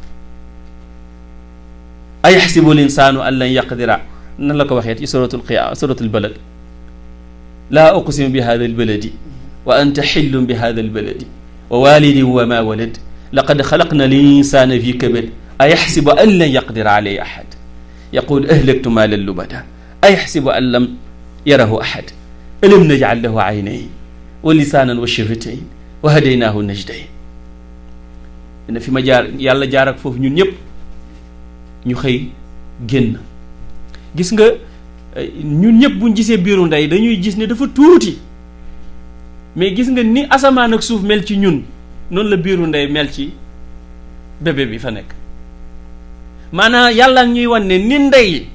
[SPEAKER 3] ayaxsibu linsaanu an lan yaqdira nan la ko waxee ci suratul balad laa uqsimu bi hada albaladi wa anta xillun bi hada albaladi wa walidin wa ma walad laqad xalaqna linsaana fi kabad ayaxsibu an lan yaqdira alayhi ahad yaqul ahlaktu maalan lubada ayaxsibu an lam yarahu ahad alam najcal lahu aynayn wa lisaanan wa shafatayn wa hadaynaahu najdayn dina fi ma jaar yàlla jaar ak foofu ñun ñëpp ñu xëy génn gis nga ñun ñëpp buñ gisee biiru ndey dañuy gis ne dafa tuuti mais gis nga ni asamaan ak suuf mel ci ñun noonu la biiru ndey mel ci bébé bi fa nekk maanaam yàlla ñuy wan ne ni ndey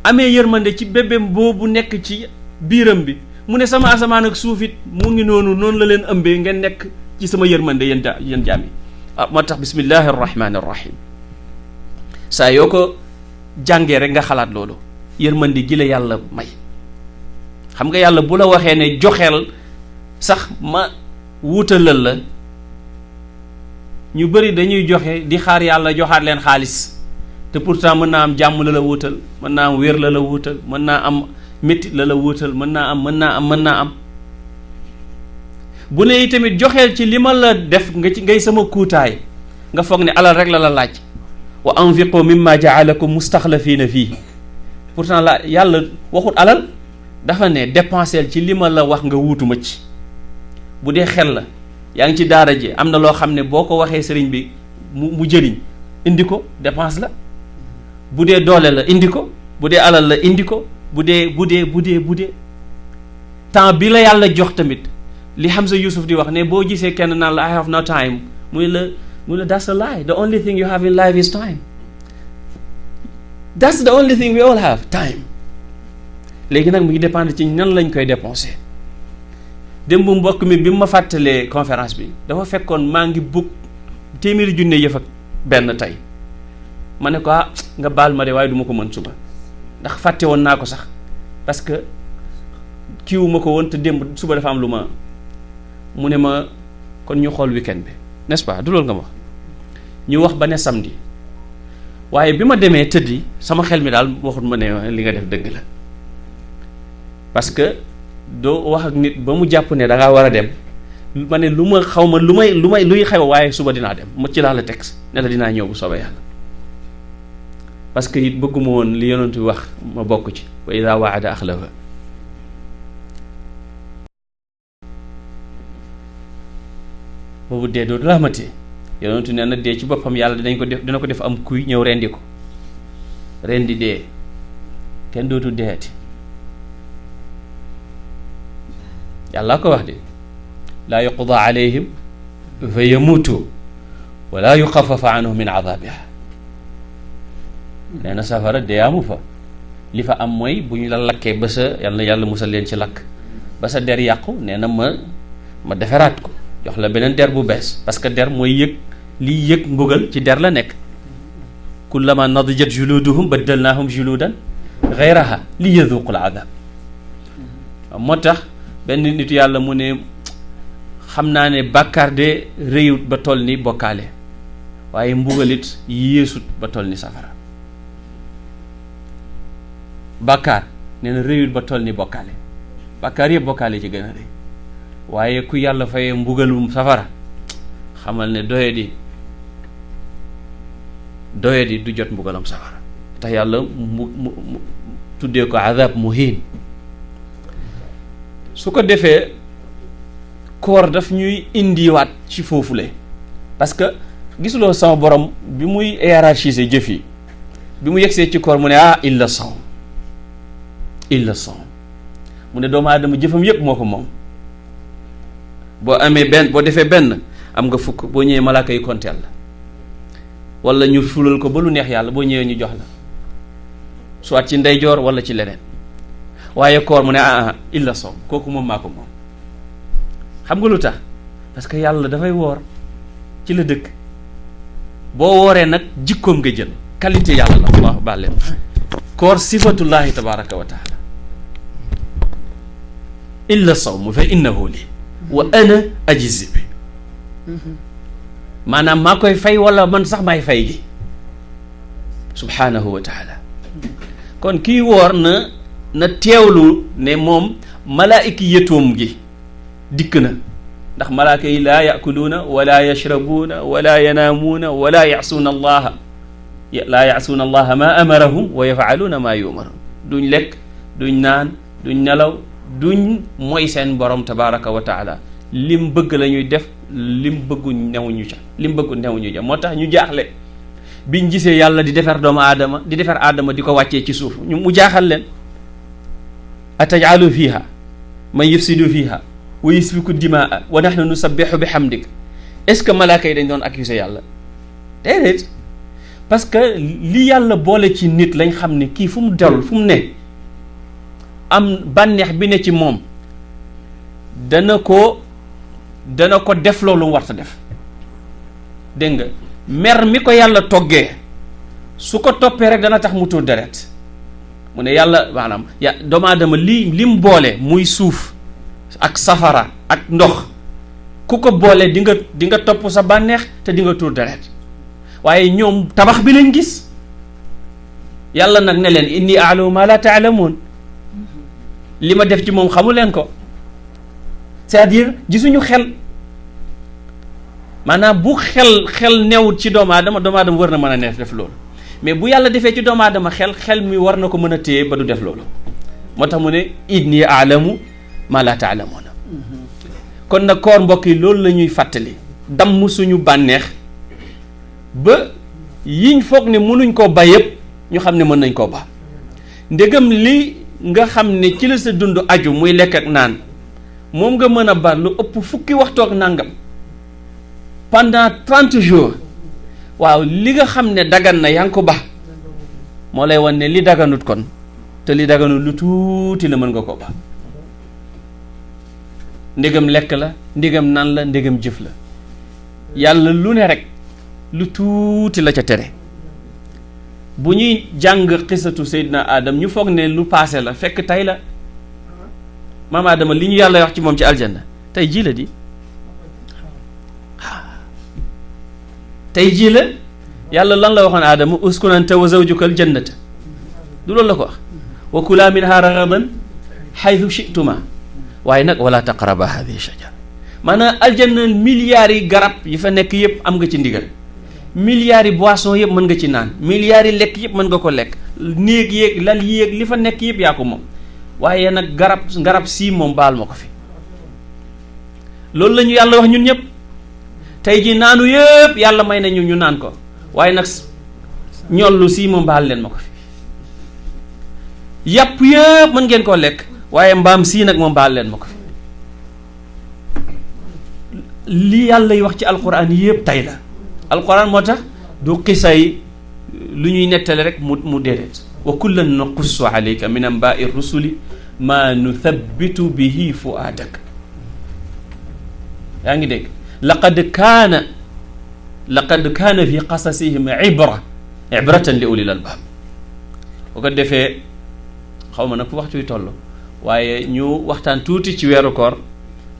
[SPEAKER 3] amee yërmande ci bébé boobu nekk ci biiram bi mu ne sama asamaan ak suuf it mu ngi noonu la leen ëmbee ngeen nekk ci sama yërmande yéen jaam yi moo tax bismillahi arrahmani arrahim saa yoo ko jàngee rek nga xalaat loolu yërmande gi la yàlla may xam nga yàlla bu la waxee ne joxeel sax ma wuutalal la ñu bëri dañuy joxe di xaar yàlla joxaat leen xaalis te pourtant mën naa am jàmm la wuutal mën naa am wér la wuutal mën naa am métti la wuutal mën naa am bu ne tamit joxeel ci li ma la def nga ci ngay sama kuutaay nga foog ne alal rek la laaj wa anfiqu mimma jaalakum mustaxlafiina fii pourtant la yàlla waxut alal dafa ne dépenseel ci li ma la wax nga wuutuma ci bu dee xel la yaa ngi ci daara ji am na loo xam ne boo ko waxee sëriñ bi mu jëriñ indi ko dépense la bu dee doole la indi ko bu dee alal la indi ko bu dee temps bi la yàlla jox tamit li Hamza Yusuf di wax ne boo gisee kenn naan la I have no time muy la that's a lie. The only thing you have in life is time. That's the only thing we all have, time. léegi nag mu ngi dépendre ci nan lañ koy dépenser démb mbokk mi bi ma fàttalee conférence bi dafa fekkoon maa ngi bugg téeméeri junne yëf ak benn tey ma ne ko nga baal ma de waaye du ma ko mën suba ndax fàtte woon naa ko sax parce que kiiwu ma ko woon te démb suba dafa am lu ma mu ne ma kon ñu xool weekend bi n'est-ce pas du loolu nga ma wax ñu wax ba ne samedi waaye bi ma demee tëddi sama xel mi daal waxut ma ne li nga def dëgg la parce que doo wax ak nit ba mu jàpp ne da ngaa war a dem ma ne lu ma xaw ma luy xew waaye suba dinaa dem ma ci laa la texte ne la dinaa ñëw bu soobee yàlla parce que it bëgguma woon li yonent wax ma bokk ci wa idaa waada axlafa boobu dee dootu la amatee yonentu nee na dee ci boppam yàlla dina ko def am kuy ñëw rendi ko rendi dee kenn dootu deeti yàlla ko wax de laa yuqda alayhim fa yamuutu wala yuxafafa anhum min adabiha
[SPEAKER 4] nee na safara dee amu fa, li fa am mooy bu ñu la lakkee ba sa yàlla musal leen ci lakk ba sa der yàqu, nee na ma defaraat ko jox la beneen der bu bees, parce que der mooy yëg liy yëg mbugal ci der la nekk. kullama nadijat juluduhum baddalnaahum juludan ghayraha li yaduqul adab. moo tax benn nit yàlla mu ne xam naa ne bàkkaar de rëyut ba toll ni bokkaale, waaye mbugalit yéesut ba toll ni safara. bàkkaar nee na rëyut ba toll ni bokkaale, bàkkaar yëpp bokkaale ci gën a rëy, waaye ku yàlla fayee mbugalum safara xamal ne doyadi du jot mbugalam safara. tax yàlla mu tuddee ko adab muhin. su ko defee koor daf ñuy indiwaat ci foofule, parce que gisuloo sama borom bi muy hiérarchiser jëf yi, bi mu yegsee ci koor mu ne illa sawm mu ne doomu aadama jëfam yëpp moo ko moom. boo defee benn am nga fukk, boo ñëwee malaaka yi konteel la, wala ñu fulal ko ba lu neex yàlla, boo ñëwee ñu jox la soit ci ndeyjoor wala ci leneen. waaye koor mu ne illa sawm, kooku moom maa ko moom. xam nga lu tax? parce que yàlla dafay woor, ci la dëkk. boo wooree nag jikkoom nga jël, qualité yàlla la. Allah baal leen, koor sifatullahi tabaraka wa taala. illa sawm fa innahu li wa ana ajzi bi, maanaam maa koy fay wala man sax maay fay gi subhanahu wa taala. kon kii woor na teewlu ne moom malaayika yëtoom gi dikk na, ndax malaaka yi laa yakuluuna wala yashrabuuna wala yanaamuuna wala yasuuna allaha ma amarahum wa yafaaluuna maa yumaruun. duñ lekk, duñ naan, duñ nelaw, duñ mooy seen borom tabaraka wa taala. lim bëgg la ñuy def, lim bëggu newuñu ca. moo tax ñu jaaxle biñ gisee yàlla di defar doomu aadama, di defar aadama di ko wàccee ci suuf, mu jaaxal leen. atajalu fiha man yufsidu fiha wa yusfiku dimaa wa nahnu nusabbihu bi hamdik. est-ce que malaaka yi dañ doon accuser yàlla? déedéet, parce que li yàlla boole ci nit lañ xam ne kii fu mu dellu, fu mu ne am bànneex bi ne ci moom, dana ko def loolu mu war ta def. dégg nga mer mi ko yàlla toggee su ko toppee rek dana tax mu tuur deret. mu ne yàlla maanaam doomu aadama lim boole muy suuf ak safara ak ndox, ku ko boole di nga topp sa bànneex te di nga tuur deret. waaye ñoom tabax bi lañ gis, yàlla nag ne leen inni a'lamu ma la ta'lamun, li ma def ci moom xamu leen ko. c'est-à-dire gisuñu xel, maanaam bu xel newut ci doomu aadama war na mën a def loolu. mais bu yàlla defee ci doomu aadama xel mi war na ko mën a téye ba du def loolu. moo tax mu ne inni a'lamu ma la ta'lamuna. kon nag koor mbokk yi loolu la ñuy fàttali, damm suñu bànneex ba yiñ foog ne mënuñ koo ba yëpp ñu xam ne mën nañ koo ba. ndegam li nga xam ne ci la sa dund aju muy lekk ak naan, moom nga mën a ba lu ëpp fukki waxtu ak nangam pendant 30 jours. waaw li nga xam ne dagan na yaa ngi ko ba, moo lay wan ne li daganut kon, te li daganut lu tuuti la mën nga ko ba. ndegam lekk la, ndegam naan la, ndegam jëf la, yàlla lu ne rek lu tuuti la ca tere. bu ñuy jàng xisatu Seydina Adam ñu foog ne lu paase la, fekk tey la. maam Adama li ñu yàlla wax ci moom ci aljanna tey jii la di, tey jii la. yàlla lan la waxoon Adama uskun anta wa zawjuka al jannata, du loolu la ko wax, wa kula minha ragadan haythu shi'tuma, waaye nag wala taqraba hadhihi shajara. maanaam aljanna milliards yi garab yi fa nekk yëpp am nga ci ndigal, milliards yi boisson yëpp mën nga ci naan, milliards yi lekk yëpp mën nga ko lekk, néeg yéeg lal yéeg li fa nekk yëpp yaa ko moom. waaye nag garab sii moom baal ma ko fi. loolu la ñu yàlla wax ñun ñëpp. tey ji naanu yëpp yàlla may nañu ñu naan ko, waaye nag ñollu sii moom baal leen ma ko fi. yàpp yëpp mën ngeen koo lekk, waaye mbaam sii nag moom baal leen ma ko fi. li yàlla yi wax ci alquran yëpp tey la. alquran moo tax du xisay
[SPEAKER 5] lu ñuy nettale rek mu déedéet wa kullan naqussu alayka min anbaai rusuli ma nuthabbitu bihi fuaadak. yaa ngi dégg laqad kaana fi qasasihim ibratan li ulil albab. bu ko defee xaw ma nag fu waxtu wi toll waaye ñu waxtaan tuuti ci weeru koor,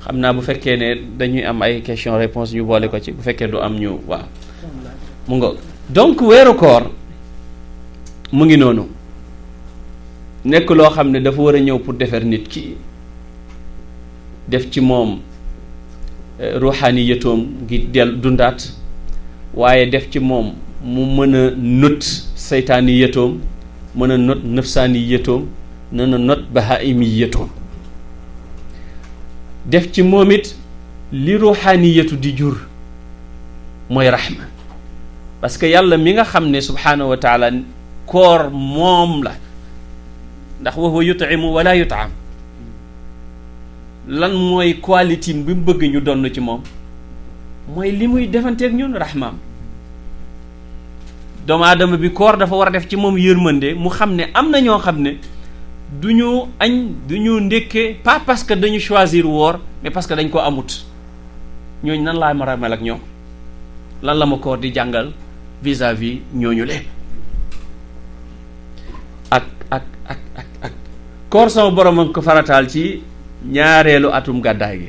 [SPEAKER 5] xam naa bu fekkee ne dañuy am ay question réponse ñu boole ko ci, bu fekkee du am ñu waaw mu nga. donc weeru koor mu ngi noonu nekk loo xam ne dafa war a ñëw pour defar nit ki, def ci moom ruuxaani yëtoom ngi dundaat, waaye def ci moom mu mën a not seytaani yëtoom, mën a not nafsaani yëtoom, mën a not bahaimi yëtoom, def ci moom it li ruuxaani yëtu di jur mooy raxma. parce que yàlla mi nga xam ne subhaanahu wa taala koor moom la, ndax wa huwa yut'imu wala yut'am. lan mooy qualité bi mu bëgg ñu donn ci moom mooy li muy defanteeg ñun raxmaam. doomu aadama bi koor dafa war a def ci moom yërmande, mu xam ne am na ñoo xam ne du ñu añ du ñu ndékkee, pas parce que dañu choisir woor, mais parce que dañ ko amut. ñooñu nan laa mën a mel ak ñoom? lan la ma koor di jàngal vis-à-vis ñooñu leen. ak koor sama borom a ko farataal ci ñaareelu atum gàddaay gi.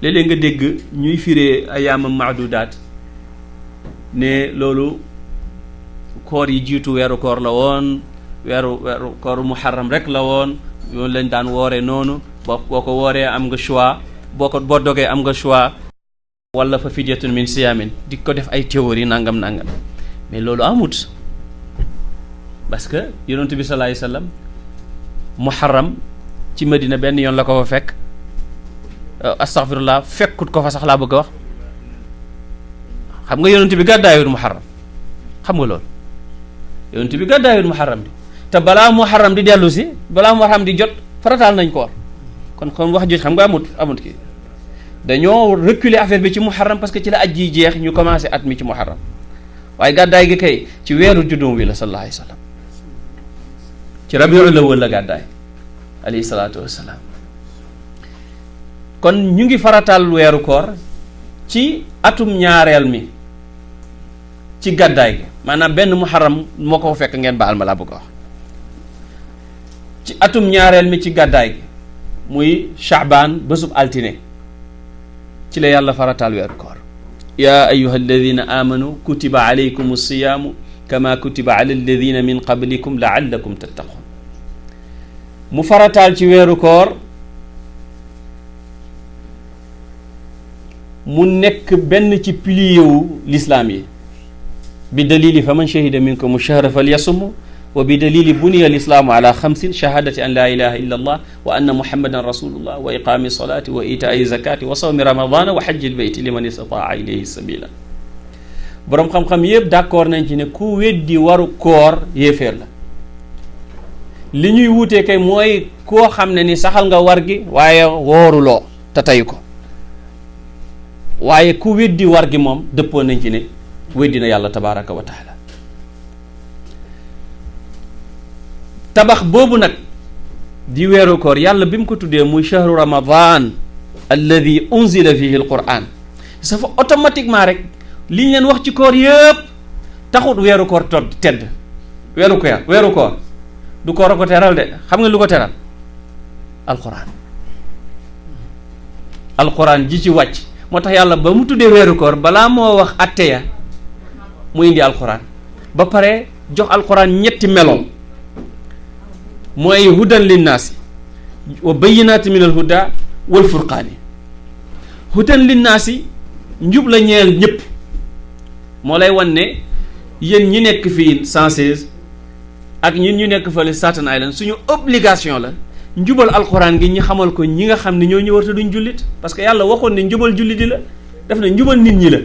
[SPEAKER 5] léeg-léeg nga dégg ñuy firee ayaamam maadudaat ne loolu koor yi jiitu weeru koor la woon, weeru kooru muharram rek la woon, yoon lañ daan wooree noonu, boo ko wooree am nga choix, boo dogee am nga choix, wala fa fidyatun min siyaamin, di ko def ay théorie nangam mais loolu amut. parce que yonent bi sallallahu alayhi wasallam muharram ci Madina benn yoon la ko fa fekk, astaghfirullah, fekkut ko fa sax laa bëgg a wax. xam nga yonent bi gàddaayul muharram, xam nga loolu yonent bi gàddaayul muharram di, te balaa muharram di dellu si, balaa muharram di jot farataal nañ koor. kon wax jot xam nga amut kii, dañoo reculer affaire bi ci muharram parce que ci la aj ji jeex, ñu commencé at mi ci muharram. waaye gàddaay gi kay ci weeru juddum wi la sallallahu alayhi wasallam, ci rabiul awwal la gàddaay alayhi salaatu wassalaam. kon ñu ngi farataal weeru koor ci atum ñaareel mi ci gàddaay gi, maanaam benn muharram moo ko fekk, ngeen baal ma laa bëgg a wax. ci atum ñaareel mi ci gàddaay gi muy Sha'ban, bésub altine, ci la yàlla farataal weeru koor. yaa ayyuha alladina amanu kutiba alaykum as-siyaamu kama kutiba ala alladina min qablikum laallakum tattaqun. mu farataal ci weeru koor mu nekk benn ci pilier wu l'islam yi, bi dalili fa man shahida minkum ash-shahra falyasumhu, wa bi dalili buniya al-islaamu ala xamsin: shahadati an la ilaha illa allah wa anna muhammadan rasulullah wa iqami salati wa itaai zakati wa sawmi ramadana wa hajji al-bayti liman istataa ilayhi sabila. boroom xam-xam yëpp d'accord nañ ci ne ku weddi waru koor yéeféer la. li ñuy wuutee kay mooy koo xam ne ni saxal nga war gi waaye wooruloo te tey ko, waaye ku weddi war gi moom dëppoo nañ ci ne weddi na yàlla tabaraka wa taala. tabax boobu nag di weeru koor, yàlla bi mu ko tuddee muy shahru ramadan alladi unzila fihi alquran, ça fa automatiquement rek li ñu leen wax ci koor yëpp taxut weeru koor tedd. weeru koor du koor a ko teral de, xam nga lu ko teral? alquran ji ci wàcc. moo tax yàlla ba mu tuddee weeru koor balaa moo wax atteya mu indi alquran, ba pare jox alquran ñetti meloom, mooy hudan linnaasi wa bayyinaati min al huda wal furqaani. hudan linnaasi njub la ñeel ñëpp, moo lay wan ne yéen ñi nekk fii 116 ak ñun ñu nekk fële Staten Island, suñu obligation la njubal alquran gi ñi xamal ko ñi nga xam ne ñoo ñëwata duñ jullit, parce que yàlla waxoon ne njubal jullit yi la, def na njubal nit ñi la.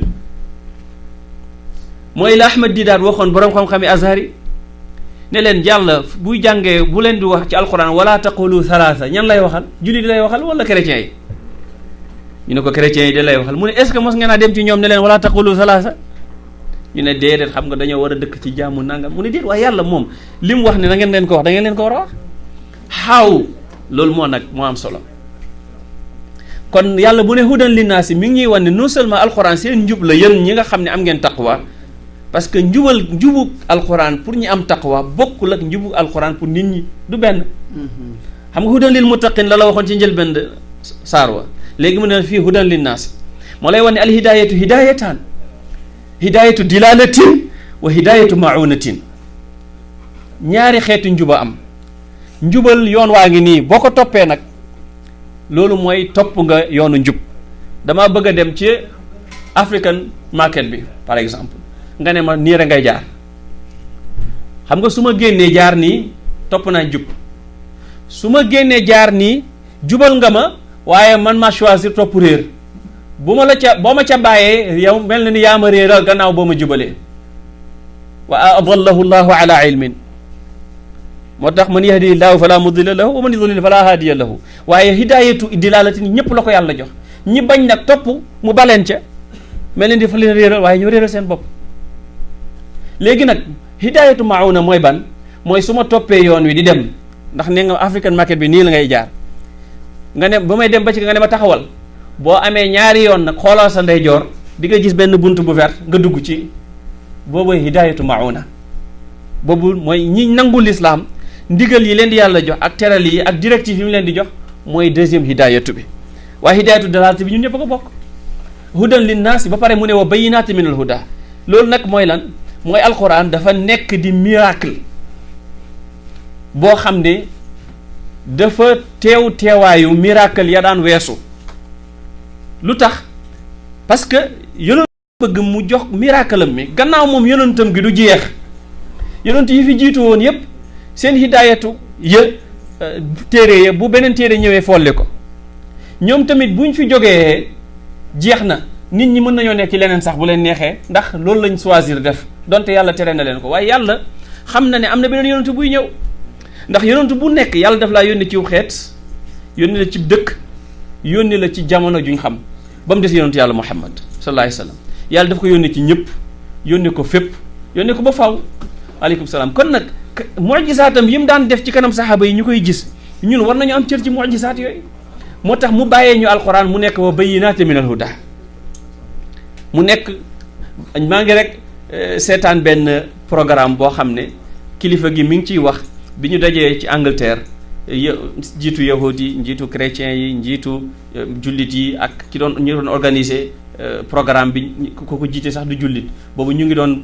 [SPEAKER 5] mooy la Ahmad Didaat waxoon borom xam-xami Azhar yi ne leen yàlla buy jàngee bu leen di wax ci alquran wala taqulu thalatha, ñan lay waxal? jullit yi lay waxal wala chrétiens yi? ñu ne ko chrétiens yi da lay waxal. mu ne est-ce que mos ngeen a dem ci ñoom ne leen wala taqulu thalatha? ñu ne déedéet xam nga dañoo war a dëkk ci jàmm nangam mu ne déet waaye yàlla moom li mu wax ne da ngeen leen ko wax da ngeen leen ko war a wax xaaw loolu moo am solo. kon yàlla bu ne hudan linnaasi mi ngi ñuy wan ne non seulement alxuraan seen njub la yéen ñi nga xam ne am ngeen taqwa parce que njubu alxuraan pour ñi am taqwa bokkul ak njubu alxuraan pour nit ñi du benn. xam nga hudan lil muttaqin la waxoon ci njëlbéen saar wa léegi mu ne fii hudan linnaasi moo lay wan ne alhidayatu hidayataan hidayatu dilalatin wa hidayatu maunatin ñaari xeetu njuba am njubal yoon waa ngi nii boo ko toppee nag loolu mooy topp nga yoonu njub dama bëgg a dem ci African market bi par exemple nga ne ma nii rek ngay jaar xam nga su ma génnee jaar nii topp naa njub su ma génnee jaar nii jubal nga ma waaye man ma choisir topp réer boo ma ca bàyyee yow mel na ni yaa ma réeral gannaaw boo ma jubalee wa adallahu llahu ala ilmin moo tax man yahdi llaahu fala mudilla lahu wa man yudlil fala haadiya lahu waaye hidayatu dilalatin ñëpp la ko yàlla jox ñi bañ nag topp mu baleen ca mel ni dafa leen réeral waaye ñoo réeral seen bopp. léegi nag hidayatu mauna mooy ban mooy su ma toppee yoon wi di dem ndax nee nga African market bi nii la ngay jaar nga ne ba may dem ba ci nga ne ma taxawal boo amee ñaari yoon nag xoolal sa ndeyjoor di nga gis benn bunt bu vert nga dugg ci boobu hidayatu mauna boobu mooy ñi nangu lislaam ndigal yi leen di yàlla jox ak teral yi ak directive yi mu leen di jox mooy deuxième hidayatu bi waaye hidayatu dalalati bi ñun ñëpp a ko bokk hudan linnaas ba pare mu ne wa bayyinaati min al huda loolu nag mooy lan mooy alquran dafa nekk di miracle boo xam ne dafa teewaayu miracle ya daan weesu lu tax parce que yonent bëgg mu jox miracle am mi gannaaw moom yonentam gi du jeex yonent yi fi jiitu woon yépp seen hidayatu téere ya bu beneen téere ñëwee folli ko ñoom tamit buñ fi jógee jeex na nit ñi mën nañoo nekk ci leneen sax bu leen neexee ndax loolu lañ choisir def donte yàlla tere na leen ko waaye yàlla xam na ne am na beneen yonent buy ñëw ndax yonent bu nekk yàlla daf laa yónni ci xeet yónni la ci dëkk yónni la ci jamono juñ xam ba mu des yonent yàlla Muhammad sallallahu alayhi wa sallam yàlla daf ko yónni ci ñëpp yónni ko fépp yónni ko ba faw aleykum salaam kon nag mujisaatam yi mu daan def ci kanam saxaaba yi ñu koy gis ñun war nañu am cër ci mujisaat yooyu moo tax mu bàyyee ñu alquran mu nekk wa bayyinaati min al huda mu nekk maa ngi rek seetaan benn programme boo xam ne kilifa gi mi ngi ciy wax bi ñu dajee ci Angleterre njiitu yahud yi njiitu chrétien yi njiitu jullit yi ak ki doon ñu doon organiser programme bi ko jiite sax du jullit boobu ñu ngi doon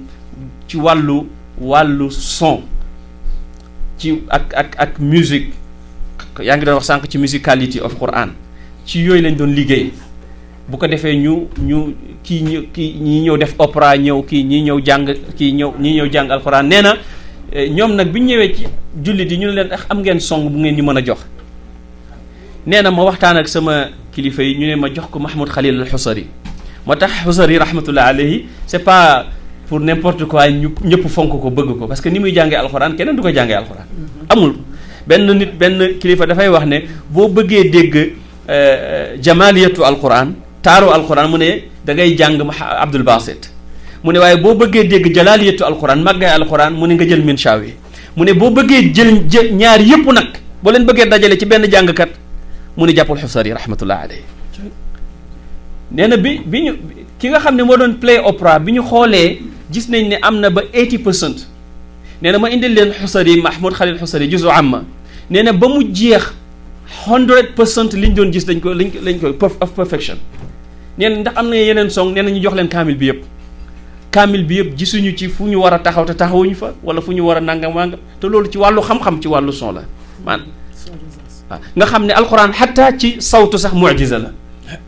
[SPEAKER 5] ci wàllu son ci ak musique yaa ngi doon wax sànq ci musicality of Quran ci yooyu lañ doon liggéey bu ko defee ñu ñi ñëw def opéra ñëw ñi ñëw jàng alquran nee na ñoom nag bi ñu ñëwee ci jullit yi ñu ne leen am ngeen song bu ngeen ñu mën a jox nee na ma waxtaan ak sama kilifa yi ñu ne ma jox ko Mahmoud Khalil al-Husari moo tax Husari rahmatullah alayhi c'est pas pour n'importe quoi ñëpp fonk ko bëgg ko parce que ni muy jàngee alxuraan keneen du ko jàngee alxuraan amul benn kilifa dafay wax ne boo bëggee dégg jamaliyatu alxuraan taaru alxuraan mu ne da ngay jàng Abdul Basit mu ne waaye boo bëggee dégg jalaliyatu alxuraan màggaay alxuraan mu ne nga jël Minshawi mu ne boo bëggee jël ñaar yëpp nag boo leen bëggee dajale ci benn jàngkat mu ne jàppul Husari rahmatullah alayhi nee na bi ñu ki nga xam ne moo doon play opera bi ñu xoolee gis nañ ne am na ba 80% nee na ma indil leen Husari Mahmoud Khalil Husari juzu amma nee na ba mu jeex 100% liñ doon gis lañ ko of perfection nee na ndax am na yeneen song nee na ñu jox leen kaamil bi yëpp gisuñu ci fu ñu war a taxaw te taxawuñu fa wala fu ñu war a nangam wangam te loolu ci wàllu xam-xam ci wàllu son la waaw nga xam ne alxuraan xataa ci sawtu sax mu'jiza la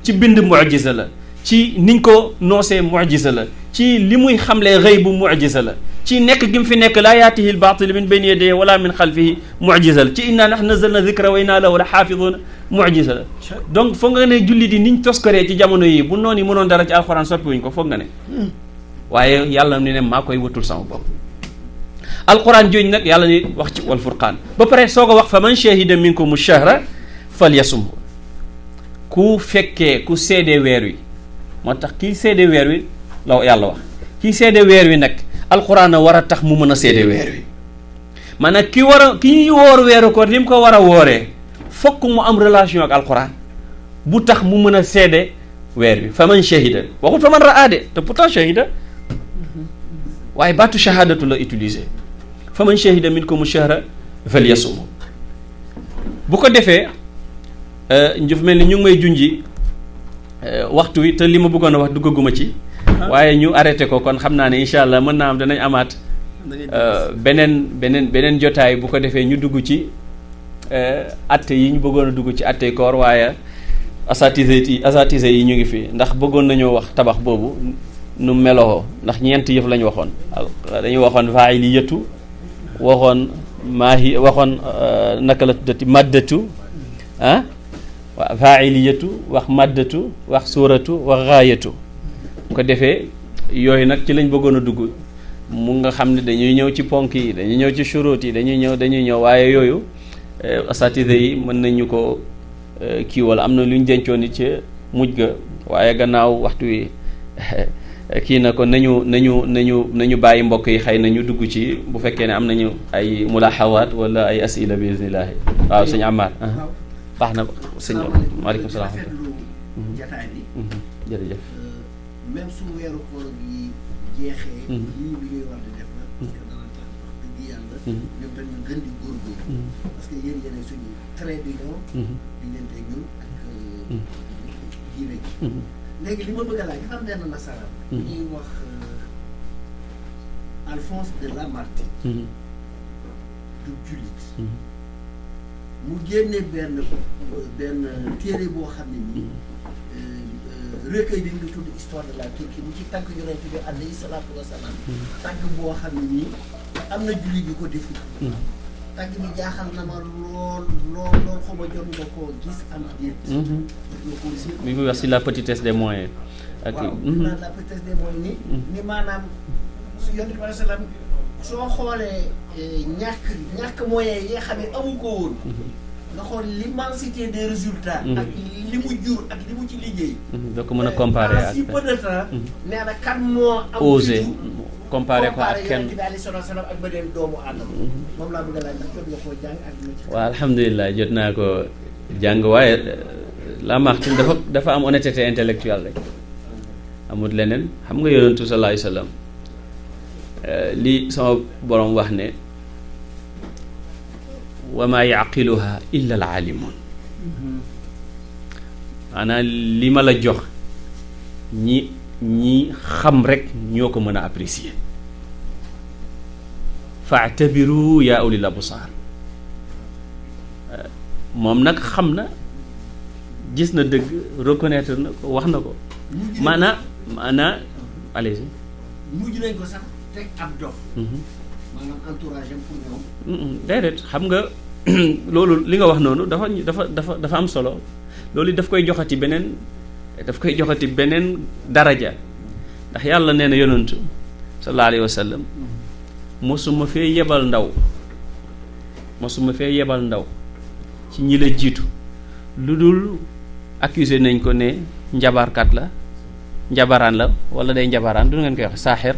[SPEAKER 5] ci bind mu'jiza la ci niñ ko noosee mu'jiza la ci li muy xamlee xëy bu mu'jiza la ci nekk gi mu fi nekk laa yaatihi al-baatil min bayni yadayhi wala min xalfihi mu'jiza la ci inna nahnu nazzalna dhikra wa inna lahu la xaafiduuna mu'jiza la donc foog nga ne julli di niñ toskoree ci jamono yi bu noonu yi mënoon dara ci alxuraan soppiwuñ ko foog nga ne waaye yàlla ne maa koy wëtul sama bopp alquran jooju nag yàlla ni wax ci wal furqaan ba pare soog a wax fa man shahida minkum shahra falyasumhu ku fekkee ku seedee weer wi moo tax kii seedee weer wi la yàlla wax kii seede weer wi nag alxuraan a war a tax mu mën a seede weer wi maanaam ki ñuy woor weeru koor ni mu ko war a wooree fokk mu am relation ak alxuraan bu tax mu mën a seede weer wi fa man shahida waxut fa man raa de te pourtant shahida waaye baatu shahadatu la utiliser fa man shahida minkumu shahra falyasum bu ko defee njëf mel ni ñu ngi may junji waxtu wi te li ma bëggoon a wax duggaguma ci waaye ñu arrêté ko kon xam naa ne incha allah mën naa am danañ amaat beneen jotaay bu ko defee ñu dugg ci atte yi ñu bëggoon a dugg ci atte koor waaye asatise yi ñu ngi fi ndax bëggoon nañoo wax tabax boobu nu meloo ndax ñeenti yëf lañ waxoon dañuy waxoon fa'iliyatu waxoon maahi waxoon naka la tuddati maddatu waaw fa'iliyatu wax maddatu wax suuratu wax gaayatu bu ko defee yooyu nag ci lañ bëggoon a dugg mu nga xam ne dañuy ñëw ci ponk yi dañuy ñëw ci shuruut yi dañuy ñëw waaye yooyu asatise yi mën nañu ko kii wala am na lu ñu dencoon ci mujj ga waaye gannaaw waxtu wi kii na ko nañu bàyyi mbokk yi xëy na ñu dugg ci bu fekkee ne am nañu ay mulaaxawaat wala ay asila bi iznillaahi waaw sëñ Amar baax na sëñ maaleykum salaam
[SPEAKER 2] jataay bi
[SPEAKER 5] jërëjëf
[SPEAKER 2] même su weeru koor bi jeexee lii bi ñuy war di def la parce que dana tax wax dëgg yàlla ñoom tamit gën di góorgóorlu parce que yéen yéen suñu trait d'union diggante ñun ak diine ji léegi li ma bëgg a laaj dafa am benn nasaraan ñuy wax Alphonse de Lamartine du jullit mu génne benn téere boo xam ne nii recueil bi mu ngi tudd histoire de la Turquie mu ci tànk yonent bi alayhi salaatu wa salaam tànk boo xam ne nii am na jullit yu ko deful tànk bi jaaxal na ma lool xaw ma jot nga koo gis am déet nga ko gis
[SPEAKER 5] mi ngi wax si la petitesse des moyens ak
[SPEAKER 2] waaw la petitesse des moyens ni maanaam su yonent bi alayhi salaam soo xoolee ñàkk moyens yi nga xam ne amu ko woon nga xool l'immensité des résultats ak li mu jur ak li mu ci liggéey
[SPEAKER 5] doo ko mën a comparer ak
[SPEAKER 2] si peu de temps nee na kan moo am
[SPEAKER 5] osé comparer ko ak kenn
[SPEAKER 2] bi alayhi salaatu wa salaam ak beneen doomu aadama moom laa bëgg a laaj ndax jot nga koo jàng ak li ci
[SPEAKER 5] waaw alhamdulilah jot naa ko jàng waaye Lamartine dafa am honnêteté intellectuelle rek amul leneen xam nga yonentu sallallahu alayhi wa sallam li sama borom wax ne wa maa yaqiluha illa al aalimun maanaam li ma la jox ñi xam rek ñoo ko mën a apprécier fa'tabiru yaa ulil absar moom nag xam na gis na dëgg reconnaître na ko wax na ko maanaa allez-y
[SPEAKER 2] mujj nañ ko sax teg ab dox maanaam entourage pour ñoom
[SPEAKER 5] déedéet xam nga loolu li nga wax noonu dafa am solo loolu daf koy joxati beneen daraja ndax yàlla nee na yonantu sallallahu alayhi wa sallam mosuma fee yebal ndaw ci ñi la jiitu lu dul accusé nañ ko ne njabarkat la njabaraan la wala day njabaraan du ngeen koy wax saaxir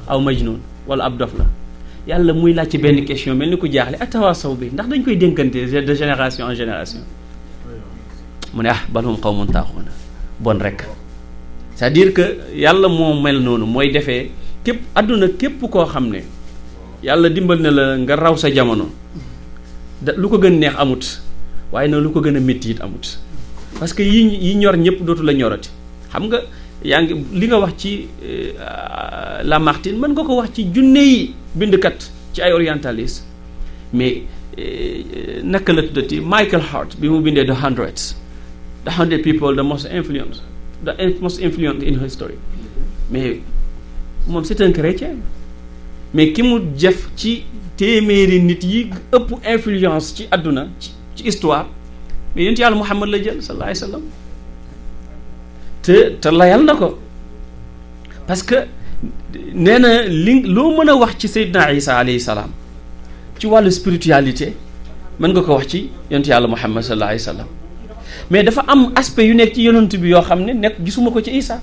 [SPEAKER 5] aw majnun wala ab dof la yàlla muy laaj ci benn question mel ni ku jaaxle atawaasaw bi ndax dañ koy dénkante de génération en génération mu ne balhum qawmun taaxuuna bon rek c'est-à-dire que yàlla moo mel noonu mooy defee képp koo xam ne yàlla dimbal na la nga raw sa jamono lu ko gën neex amut waaye nag lu ko gën a métti it amut parce que yi ñor ñëpp dootu la ñorati xam nga yaa ngi li nga wax ci Lamartine mën nga ko wax ci junne yi bindkat ci ay orientalistes mais naka la tuddati Michael Hart bi mu bindee the 100 people the most influent in history mais moom c'est un chrétien mais ki mu jëf ci téeméeri nit yi ëpp influence ci àdduna ci histoire mais yonent yàlla Muhammad la jël sallallahu alayhi wa sallam te layal na ko parce que nee na loo mën a wax ci Seydina Isa alayhi salaam ci wàllu spiritualité mën nga ko wax ci yonent yàlla Muhammad sallallahu alayhi wa sallam mais dafa am aspect yu nekk ci yonent bi yoo xam ne gisuma ko ci Isa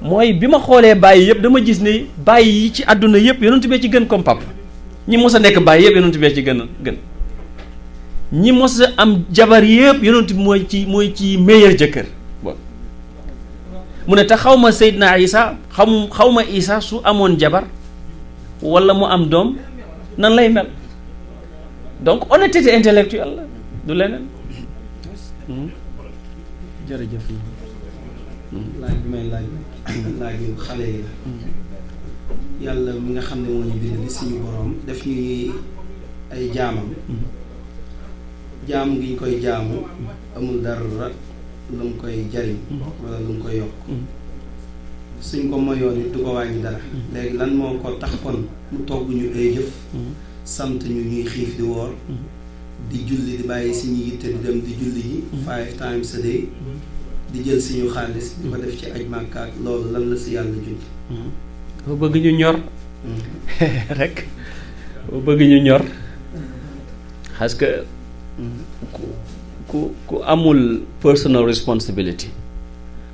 [SPEAKER 5] mooy bi ma xoolee bàyyi yëpp dama gis ne bàyyi yi ci àdduna yëpp yonent bee ci gën comme papa ñi mos a nekk bàyyi yëpp yonent bee ci gën ñi mos a am jabar yëpp yonent bi mooy ci meilleur jëkkër bon mu ne te xaw ma Seydina Isa xaw ma Isa su amoon jabar wala mu am doom nan lay mel donc honnêteté intellectuelle la du leneen.
[SPEAKER 3] jërëjëf laaj bi may laaju xale yi la yàlla mi nga xam ne moo ñu bind li suñu borom def ñuy ay jaamam jaamu gi ñu koy jaamu amul dara lu mu koy jariñ wala lu mu koy yokk suñ ko moyoon it du ko wàññi dara léegi lan moo ko tax kon mu togg ñu ay jëf sant ñu ñuy xiif di woor di julli di bàyyi suñu yitte di dem di julli yi 5 times a day di jël suñu xaalis di ko def ci aj Makka loolu lan la si yàlla junj.
[SPEAKER 5] boo bëgg ñu ñor rek boo bëgg ñu ñor parce que ku amul personal responsibility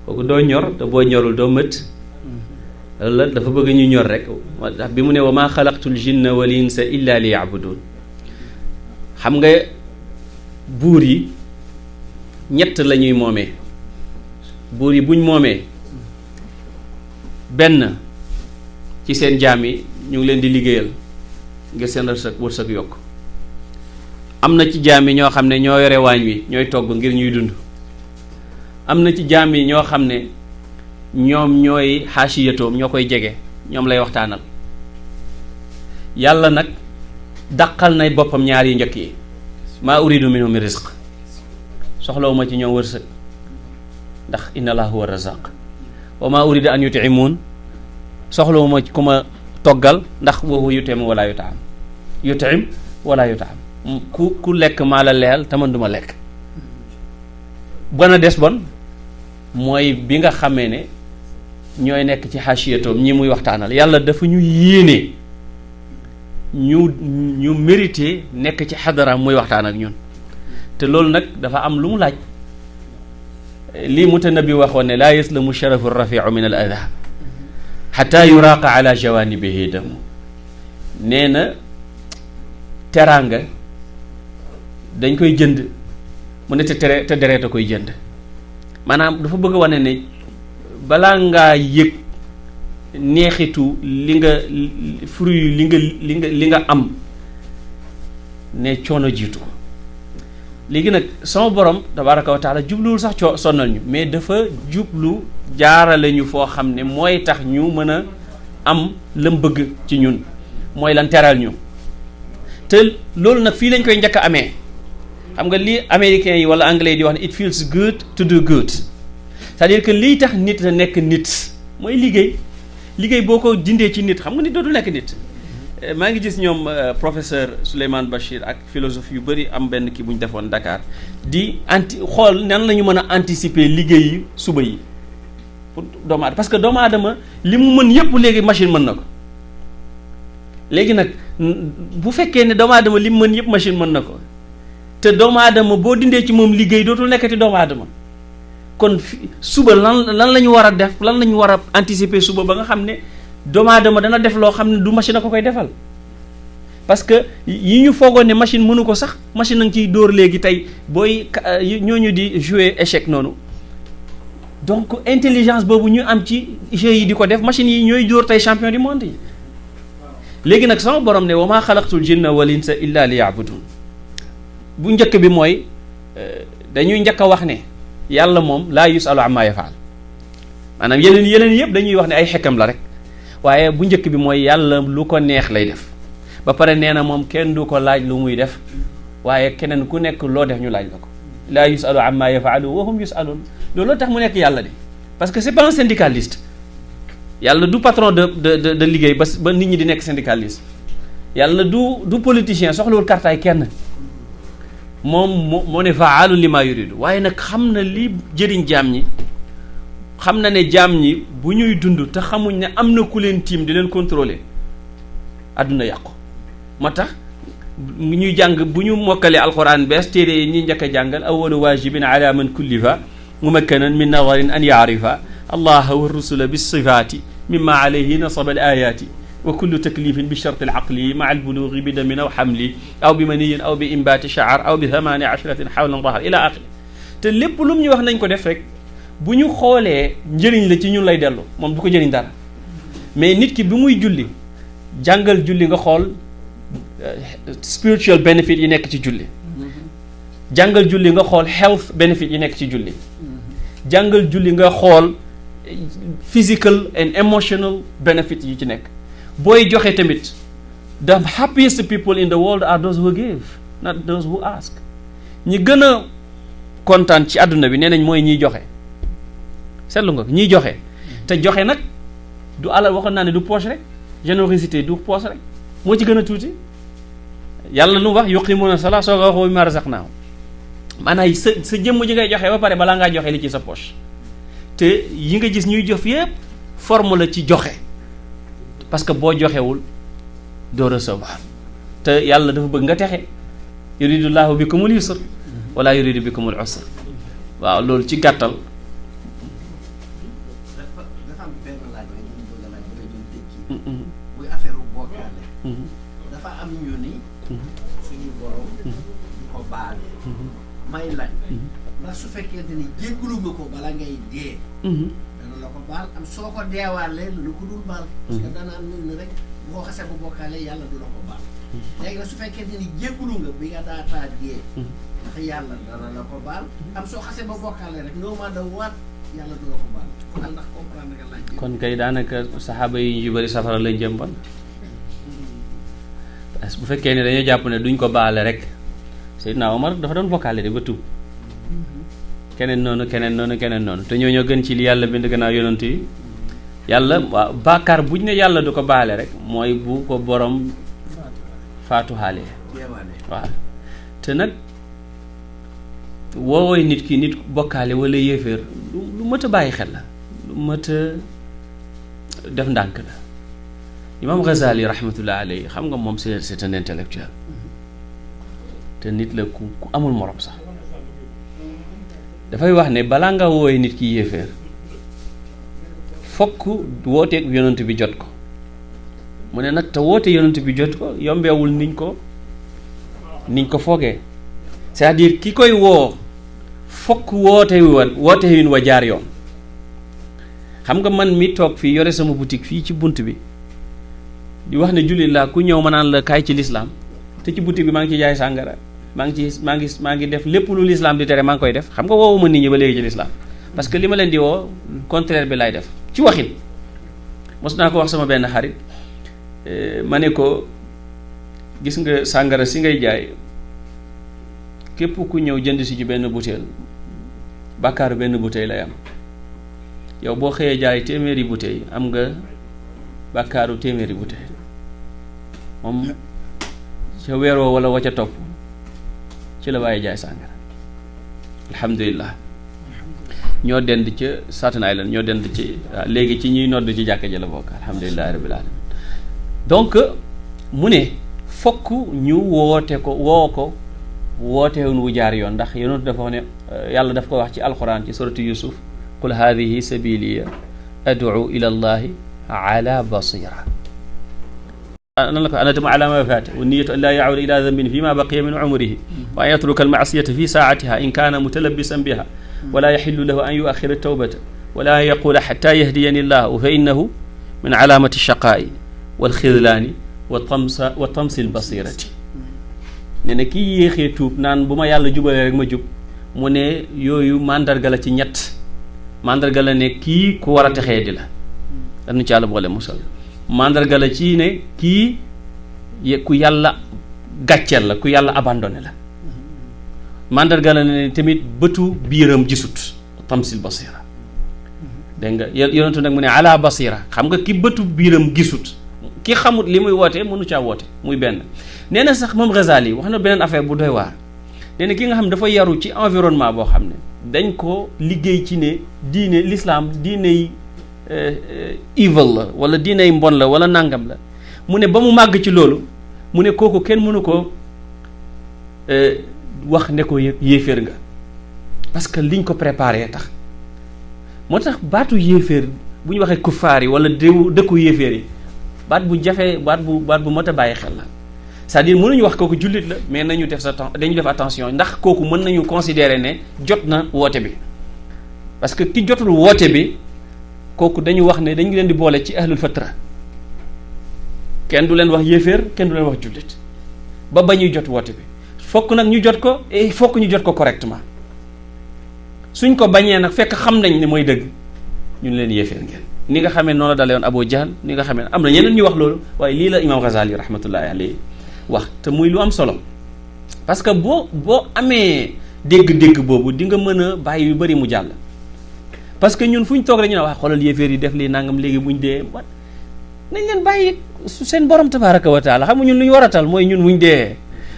[SPEAKER 5] kooku doo ñor te boo ñorul doo mët loolu la dafa bëgg ñu ñor rek ndax bi mu ne wa maa xalaqtul jinna wal insa illa li yaabudun xam nga buur yi ñett la ñuy moomee buur yi buñ moomee benn ci seen jaam yi ñu ngi leen di liggéeyal ngir seen wërsëg yokk am na ci jaam yi ñoo xam ne ñoo yore waañ wi ñooy togg ngir ñuy dund am na ci jaam yi ñoo xam ne ñoom ñooy xaasiyatoom ñoo koy jege ñoom lay waxtaanal yàlla nag dàqal nay boppam ñaar yu njëkk yi maa uridu minhum min rizq soxlawuma ci ñoom wërsëg ndax inna allaha huwa razaq wa maa uridu an yutimuun soxlawuma ci ku ma toggal ndax wa huwa yutim wala yutaam yutim wala yutaam ku lekk maa la leel te man duma lekk bon a des bon mooy bi nga xamee ne ñooy nekk ci xaasiyatoom ñi muy waxtaanal yàlla dafa ñu yéene ñu mérité nekk ci xadaraam muy waxtaan ak ñun te loolu nag dafa am lu mu laaj lii mutanabi waxoon ne laa yaslamu sharafu rafiu min al ada xata yuraqa ala jawanibihi damu nee na teraanga dañ koy jënd mu ne te deret a koy jënd maanaam dafa bëgg a wane ne balaa ngaa yëg neexitu li nga fruit li nga am ne coono jiitu ko léegi nag sama borom tabaraka wa taala jubluwul sax sonnal ñu mais dafa jublu jaarale ñu foo xam ne mooy tax ñu mën a am lam bëgg ci ñun mooy lan teral ñu te loolu nag fii lañ koy njëkk a amee xam nga li américains yi wala anglais yi di wax ne it feels good to do good c'est-à-dire que lii tax nit a nekk nit mooy liggéey boo ko dindee ci nit xam nga nit dootu nekk nit maa ngi gis ñoom professeur Souleymane Bachir ak philosophe yu bëri am benn kii bu ñu defoon Dakar di xool nan la ñu mën a anticiper liggéey yi suba yi pour doomu aadama parce que doomu aadama li mu mën yëpp léegi machine mën na ko léegi nag bu fekkee ne doomu aadama li mu mën yëpp machine mën na ko te doomu aadama boo dindee ci moom liggéey dootul nekkati doomu aadama kon suba lan la ñu war a def lan la ñu war a anticiper suba ba nga xam ne doomu aadama dana def loo xam ne du machine a ko koy defal parce que yi ñu foogoon ne machine mënu ko sax machine a ngi ciy dóor léegi tey booy ñooñu di jouer échec noonu donc intelligence boobu ñu am ci jeux yi di ko def machines yi ñooy dóor tey champion du monde yi léegi nag sama borom ne wa maa xalaqtul jinna wal insa illa li yaabudun bu njëkk bi mooy dañuy njëkk a wax ne yàlla moom laa yusalu amma yafaal maanaam yeneen yëpp dañuy wax ne ay xekkam la rek waaye bu njëkk bi mooy yàlla lu ko neex lay def ba pare nee na moom kenn du ko laaj lu muy def waaye keneen ku nekk loo def ñu laaj la ko laa yusalu amma yafaalu wa hum yusalun loolu tax mu nekk yàlla de parce que c'est pas un syndicaliste yàlla du patron de liggéey ba nit ñi di nekk syndicaliste yàlla du politicien soxlawul kartaay kenn moom moo ne faalu li ma yuridu waaye nag xam na li jëriñ jaam ñi xam na ne jaam ñi bu ñuy dund te xamuñ ne am na ku leen tiim di leen contrôler àdduna yàqu moo tax ñuy jàng bu ñu mokkalee alxuraan bees téere yi ñuy njëkk a jàngal awwalu waajibin ala man kullifa mumakkanan min nazarin an yaarifa allaha wa rusula bisifaati mimma alayhi nasaba al ayaati wa kullu taklifin bi shart al aqli maa al bulugi bi damin aw xamli aw bi maniyin aw bi imbaati shaar aw bi 18 xawlan dahar ila axiri te lépp lu mu ñu wax nañ ko def rek bu ñu xoolee njëriñ la ci ñun lay dellu moom du ko jëriñ dara mais nit ki bi muy julli jàngal julli nga xool spiritual benefit yi nekk ci julli jàngal julli nga xool health benefit yi nekk ci julli jàngal julli nga xool physical and emotional benefit yi ci nekk booy joxe tamit the happiest people in the world are those who give not those who ask ñi gën a kontaan ci àdduna bi nee nañ mooy ñiy joxe seetlu nga ñiy joxe te joxe nag du alal waxoon naa ne du poche rek générosité du poche rek moo ci gën a tuuti yàlla lu mu wax yuqimuuna salaa soo ko wax wa mimmaa razaqnaahum maanaam sa jëmm ji ngay joxe ba pare balaa ngaa joxe li ci sa poche te yi nga gis ñuy jof yëpp forme la ci joxe parce que boo joxewul doo recevoir te yàlla dafa bëgg nga texe yuridullahu bikumul yusr wala yuridu bikumul usr waaw loolu ci gàttal
[SPEAKER 2] dafa am benn laaj rek ñu bëgg a laaj ba ñu tekki muy affaire bokkaale dafa am ñu ni suñu borom du ko baale may laaj ndax su fekkente ni jéggalu nga ko bala ngay dee dana la ko baal am soo ko deewaalee lu ko dul baal parce que dana am ñu rek boo xasee bu bokkaale yàlla du la ko baal léegi nag su fekkente ni jéggalu nga bi nga daataa dee ndax yàlla dana la ko baal am soo xasee ba bokkaale rek no matter what yàlla du la ko baal kon ndax comprendre nga laaj
[SPEAKER 5] kon kay daanaka saxaaba yi yu bëri safara lañ jëm bon parce que bu fekkee ne dañoo jàpp ne duñ ko baale rek Seydina Omar dafa doon bokkaale de ba tuub keneen noonu te ñoo gën ci li yàlla bind gannaaw yonent yi yàlla waaw bàkkaar buñ ne yàlla du ko baale rek mooy bu ko borom faatu xaale waaw te nag woowooy nit ki nit bokkaale wala yéeféer lu mët a bàyyi xel la lu mët a def ndànk la Imam Ghazali rahmatullah alayhi xam nga moom c'est un intellectuel te nit la ku amul morom sax dafay wax ne balaa nga wooye nit ki yéeféer fokk wooteeg yonent bi jot ko mu ne nag te woote yonent bi jot ko yombeewul niñ ko foogee c'est-à-dire ki koy woo fokk woote yin wa jaar yoon xam nga man mi toog fii yore sama boutique fii ci bunt bi di wax ne jullit laa ku ñëw ma naan la kaay ci lislaam te ci boutique bi maa ngi ci jaay sàngara maa ngi def lépp lu lislaam di tere maa ngi koy def xam nga woowuma nit ñi ba léegi ci lislaam parce que li ma leen di woo contraire bi lay def ci waxin mos naa ko wax sama benn xarit ma ne ko gis nga sàngara si ngay jaay képp ku ñëw jënd si ci benn butéel bàkkaaru benn butéel lay am yow boo xëyee jaay téeméeri butéel am nga bàkkaaru téeméeri butéel moom ca weeroo wala wa ca topp ci la bàyyi jaay sàngara alhamdulilah ñoo dend ca Staten Island ñoo dend ci léegi ci ñuy nodd ci jàkka ji la bokk alhamdulilahi rabbil alamin donc mu ne fokk ñu wootewun wu jaar yoon ndax yonent dafa wax ne yàlla daf ko wax ci alquran ci suratu yusuf qul hadihi sabiliya ad'u ila allahi ala basira nan la ko anadum ala ma fata wa niyatu an la ya'uda ila dhanbin fi ma baqiya min umrihi wa an yatruka al ma'siyata fi sa'atiha in kana mutalabbisan biha wala yaxillu lahu an yuaxira tawbata wala yaqula xata yahdiyani llahu fa innahu min alaamati shaqaa'i walxidlaani wa tamsi lbasirati ne na kii yéexee tuub naan bu ma yàlla jubalee rek ma jub mu ne yooyu mandarga la ci ñett mandarga la ne kii ku war a texee di la danu ci yàlla boole musal mandarga la ci ne kii ku yàlla gàcceel la ku yàlla abandonné la mandarga la ne tamit bëtu biiram gisut tamsil basira dégg nga yonentu nag mu ne ala basira xam nga ki bëtu biiram gisut ki xamut li muy woote mënu caa woote muy benn nee na sax moom Ghazali wax na beneen affaire bu doy waar nee na ki nga xam dafa yaru ci environnement boo xam ne dañ ko liggéey ci ne diine l'islam diiney evil la wala diiney mbon la wala nangam la mu ne ba mu màgg ci loolu mu ne kooku kenn mënu ko wax ne ko yéeféer nga parce que liñ ko préparé tax moo tax baatu yéeféer bu ñu waxee kuffaar yi wala dëkku yéeféer yi baat bu jafee baat bu mot a bàyyi xel la c'est-à-dire mënuñu wax kooku jullit la mais dañu def attention ndax kooku mën nañu considérer ne jot na woote bi parce que ki jotul woote bi kooku dañu wax ne dañu leen di boole ci ahlul fatra kenn du leen wax yéeféer kenn du leen wax jullit ba ñuy jot woote bi fokk nag ñu jot ko et fokk ñu jot ko correctement suñ ko bañee nag fekk xam nañ ne mooy dëgg ñun leen yéeféer ngeen ni nga xamee noonu la dalee woon Abu Jahl ni nga xamee am na ñeneen ñu wax loolu waaye lii la imam Ghazali rahmatullahi alayhi wax te muy lu am solo parce que boo amee dégg-dégg boobu di nga mën a bàyyi yu bëri mu jàll parce que ñun fu ñu toog rek ñu ne wax xoolal yéeféer yi def lii nangam léegi buñ dee nañ leen bàyyi su seen borom tabaraka wa taala xam nga ñun lu ñu war a tal mooy ñun buñ dee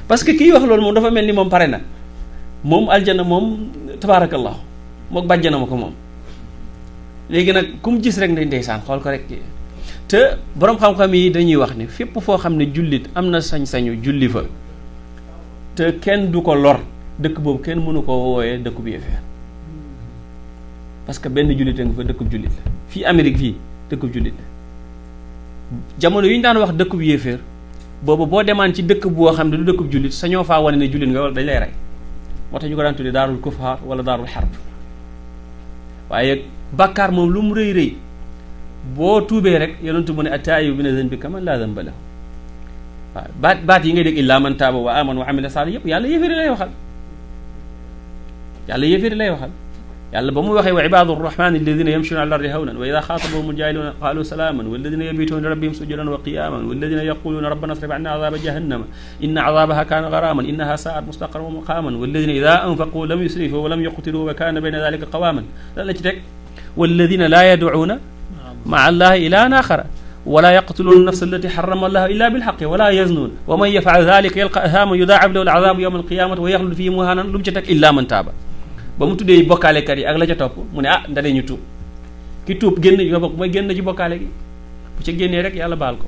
[SPEAKER 5] parce que kii wax loolu moom dafa mel ni moom pare na moom aljana moom tabarakallahu mook bàjjana ma ko moom léegi nag ku mu gis rek nday ndeysaan xool ko rek te borom xam-xam yi dañuy wax ne fépp foo xam ne jullit am na sañ-sañu julli fa te kenn du ko lor dëkk boobu kenn mënu ko wooyee dëkkub yéeféer parce que benn jullit a nga fa dëkkub jullit la fii Amérique fii dëkkub jullit la jamono yu ñu daan wax dëkkub yéeféer boobu boo demaan ci dëkk boo xam ne du dëkkub jullit sañoo faa wane ne jullit nga wala dañ lay rey moo tax ñu ko daan tuddee daarul kufaar wala daarul xarb waaye bàkkaar moom lu mu rëy rëy boo tuubee rek yonentu mu ne attaa'ibu mina zanbi kaman laa zanba lahu waaw baat yi ngay dégg illaa man taaba wa amana wa amila saalihan yëpp yàlla yéeféeri lay waxal yàlla ba mu waxee wa ibaadu rrahmani alladina yamshuna ala ardi hawnan wa ida xaatabahum aljahiluuna qaalu salaaman walladina yabituuna li rabbihim sujudan wa qiyaman walladina yaquluuna rabbana asrif anna azaba jahannama inna azabaha kaana garaman innaha saat mustaqarran wa muqaman walladina ida anfaqu lam yusrifu wa lam yuqtiru wa kaana bayna dalika qawaman lan la ci teg walladina laa yadcuuna maa allahi ilahan axara wala yaqtuluuna nafsa allati xarama allahu illa bilxaqi wala yaznuun wa man yafcal dalika yalqa athaaman yudaacaf lahu alcadabu yowma alqiyamati wa yaxlud fihi muhanan lu mu ci teg illa man taaba ba mu tuddee bokkaalekat yi ak la ca topp mu ne ndane ñu tuub ki tuub génn ci bokk mooy génn ci bokkaale gi bu ca génnee rek yàlla baal ko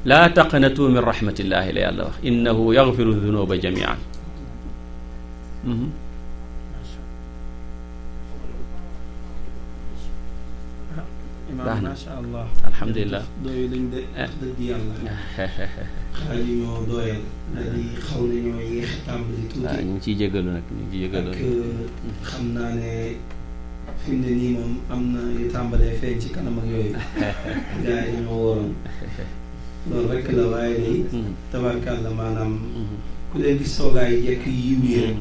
[SPEAKER 5] laa taqnatu min rahmatillahi la yàlla wax innahu yaxfiru dunuba jamian baax na
[SPEAKER 3] macha allah
[SPEAKER 5] alhamdulilah
[SPEAKER 3] doyu lañ de dëgg yàlla xale yi ñoo doyal di xaw nañoo yéex a tàmbali tuuti
[SPEAKER 5] waaw ñu ngi ciy jégalu nag ñu ngi ciy jégalu
[SPEAKER 3] ak xam naa ne fi mu ne nii moom am na yu tàmbalee feeñ ci kanam ak yooyu gars yi ñoo wóoroon loolu rek la waaye day tabarkàlla maanaam ku leen gis toogaay jekk yiw yi rek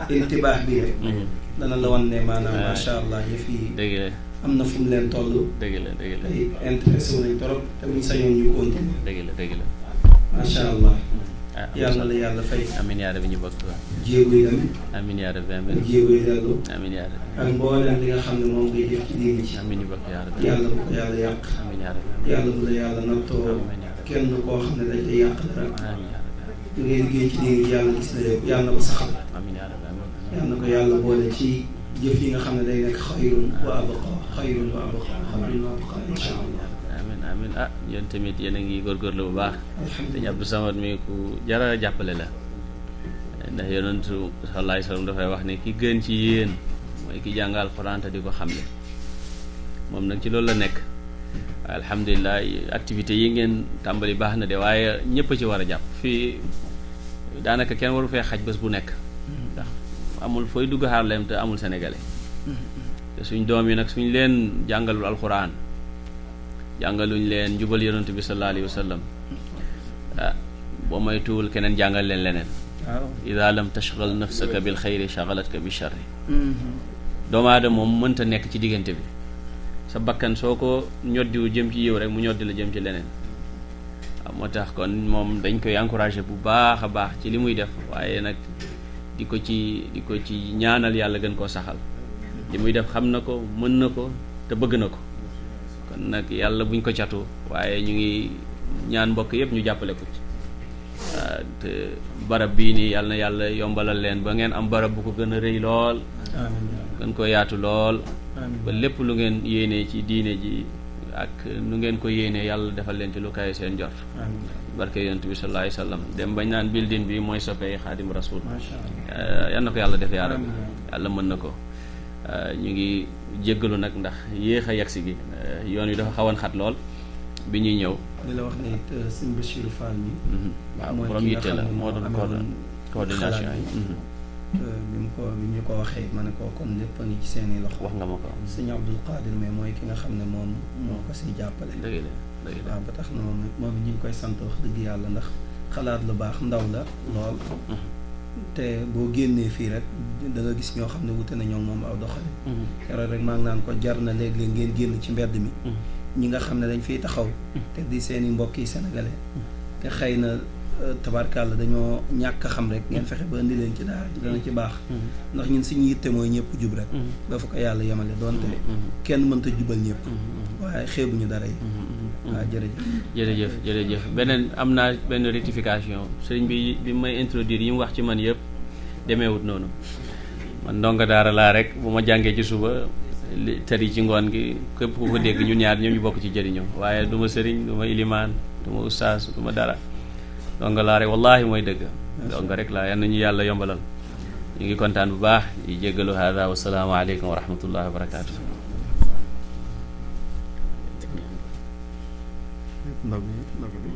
[SPEAKER 3] intibaax bi rek dana la wan ne maanaam macha allah yëf yi
[SPEAKER 5] dëgg la
[SPEAKER 3] am na fu mu leen toll.
[SPEAKER 5] dëgg la dëgg la
[SPEAKER 3] tey intéressé wu nañ trop te buñ sañoon ñu continuer.
[SPEAKER 5] dëgg la
[SPEAKER 3] macha allah. yàlla na la yàlla fay.
[SPEAKER 5] amiin yaa rabbi ñu bokk waaw.
[SPEAKER 3] jéego yi tamit.
[SPEAKER 5] amiin yaa rabbi
[SPEAKER 3] ak
[SPEAKER 5] amiin.
[SPEAKER 3] jéego yi dellu.
[SPEAKER 5] amiin yaa rabbi.
[SPEAKER 3] ak mboolem li nga xam ne moom ngay def ci diini ci.
[SPEAKER 5] amiin ñu bokk yaa rabbi.
[SPEAKER 3] yàlla bu ko yàlla yàq.
[SPEAKER 5] amiin yaa rabbi.
[SPEAKER 3] yàlla bu la yàlla nattoo kenn koo xam ne dañ lay yàq dara.
[SPEAKER 5] amiin yaa rabbi.
[SPEAKER 3] li ngay liggéey ci diini yàlla gis na lépp yàlla na ko saxal.
[SPEAKER 5] amiin yaa rabbi amiin.
[SPEAKER 3] yàlla na ko yàlla boole ci jëf yi nga xam ne day nekk xayrun wa abqa xayrun wa abqa xayrun wa abqa incha allah.
[SPEAKER 5] amiin amiin yéen tamit yéen a ngi góorgóorlu bu baax. dañu Abdou Samad mi ku jara jàppale la ndax yonentu sallallahu alayhi wa sallam dafay wax ne ki gën ci yéen mooy ki jàngal Alxuraan te di ko xamle moom nag ci loolu la nekk alhamdulilah activités yi ngeen tàmbali baax na de waaye ñëpp a ci war a jàpp fii daanaka kenn waru fee xaj bés bu nekk ndax amul fooy dugg Harlem te amul sénégalais te suñ doom yi nag suñ leen jàngalul alxuraan jàngaluñ leen njubal yonent bi sallallahu alayhi wa sallam boo moytuwul keneen jàngal leen leneen ida lam tashgal nafsaka bil xayri shagalatka bi sharri doomu aadama moom mënta nekk ci diggante bi sa bakkan soo ko ñoddiwu jëm ci yiw rek mu ñoddi la jëm ci leneen waaw moo tax kon moom dañ koy encouragé bu baax a baax ci li muy def waaye nag di ko ci ñaanal yàlla gën koo saxal li muy def xam na ko mën na ko te bëgg na ko kon nag yàlla buñ ko catu waaye ñu ngi ñaan mbokk yëpp ñu jàppale ko ci te barab bii nii yàlla na yàlla yombalal leen ba ngeen am barab bu ko gën a rëy lool gën ko yaatu lool ba lépp lu ngeen yéenee ci diine ji ak nu ngeen ko yéenee yàlla defal leen ci lu kaay seen jot barke yonent bi sallallahu alayhi wa sallam dem bañ naan building bi mooy soppee xaadim rasul yal na ko yàlla def yaa rabbi yàlla mën na ko ñu ngi jéggalu nag ndax yéex a yegsi gi yoon wi dafa xawoon xat lool bi ñuy ñëw.
[SPEAKER 3] di la wax ne it sëñ Bachir Fall mi.
[SPEAKER 5] waaw borom yitte la moo doon coordination yi.
[SPEAKER 3] bi ñu ko waxee ma ne ko kon lépp a ngi ci seeni loxo.
[SPEAKER 5] wax nga ma ko.
[SPEAKER 3] sëñ Abdul Qadir mais mooy ki nga xam ne moom moo ko siy jàppale.
[SPEAKER 5] dëgg la
[SPEAKER 3] waaw ba tax na moom ñu ngi koy sant wax dëgg yàlla ndax xalaat lu baax ndaw la lool. te boo génnee fii rek da nga gis ñoo xam ne wute na ñoo moom aw doxali. keroog rek maa ngi naan ko jar na léeg-léeg ngeen génn ci mbedd mi. ñi nga xam ne dañ fiy taxaw. te di seeni mbokk yi sénégalais. te xëy na tabarkàlla dañoo ñàkk a xam rek ngeen fexe ba indi leen ci daara ji dana ci baax. ndax ñun suñu yitte mooy ñëpp jub rek. dafa ko yàlla yemale doonte kenn mënta jubal ñëpp. waaye xeebuñu dara yi. waaw jërëjëf beneen am naa benn rectification sëriñ bi may introduire yi mu wax ci man yëpp demeewut noonu man ndongo daara laa rek bu ma jàngee ci suba tari ci ngoon gi képp ku ko dégg ñun ñaar ñoom ñu bokk ci jëriñoo waaye du ma sëriñ du ma ilimaan du ma ustaas du ma dara ndongo laa rek wallaahi mooy dëgg ndongo rek laa yal na ñu yàlla yombalal ñu ngi kontaan bu baax di jéggalu hada wa salaamu aleykum wa rahmatullahi wa barakaatu. ndog bi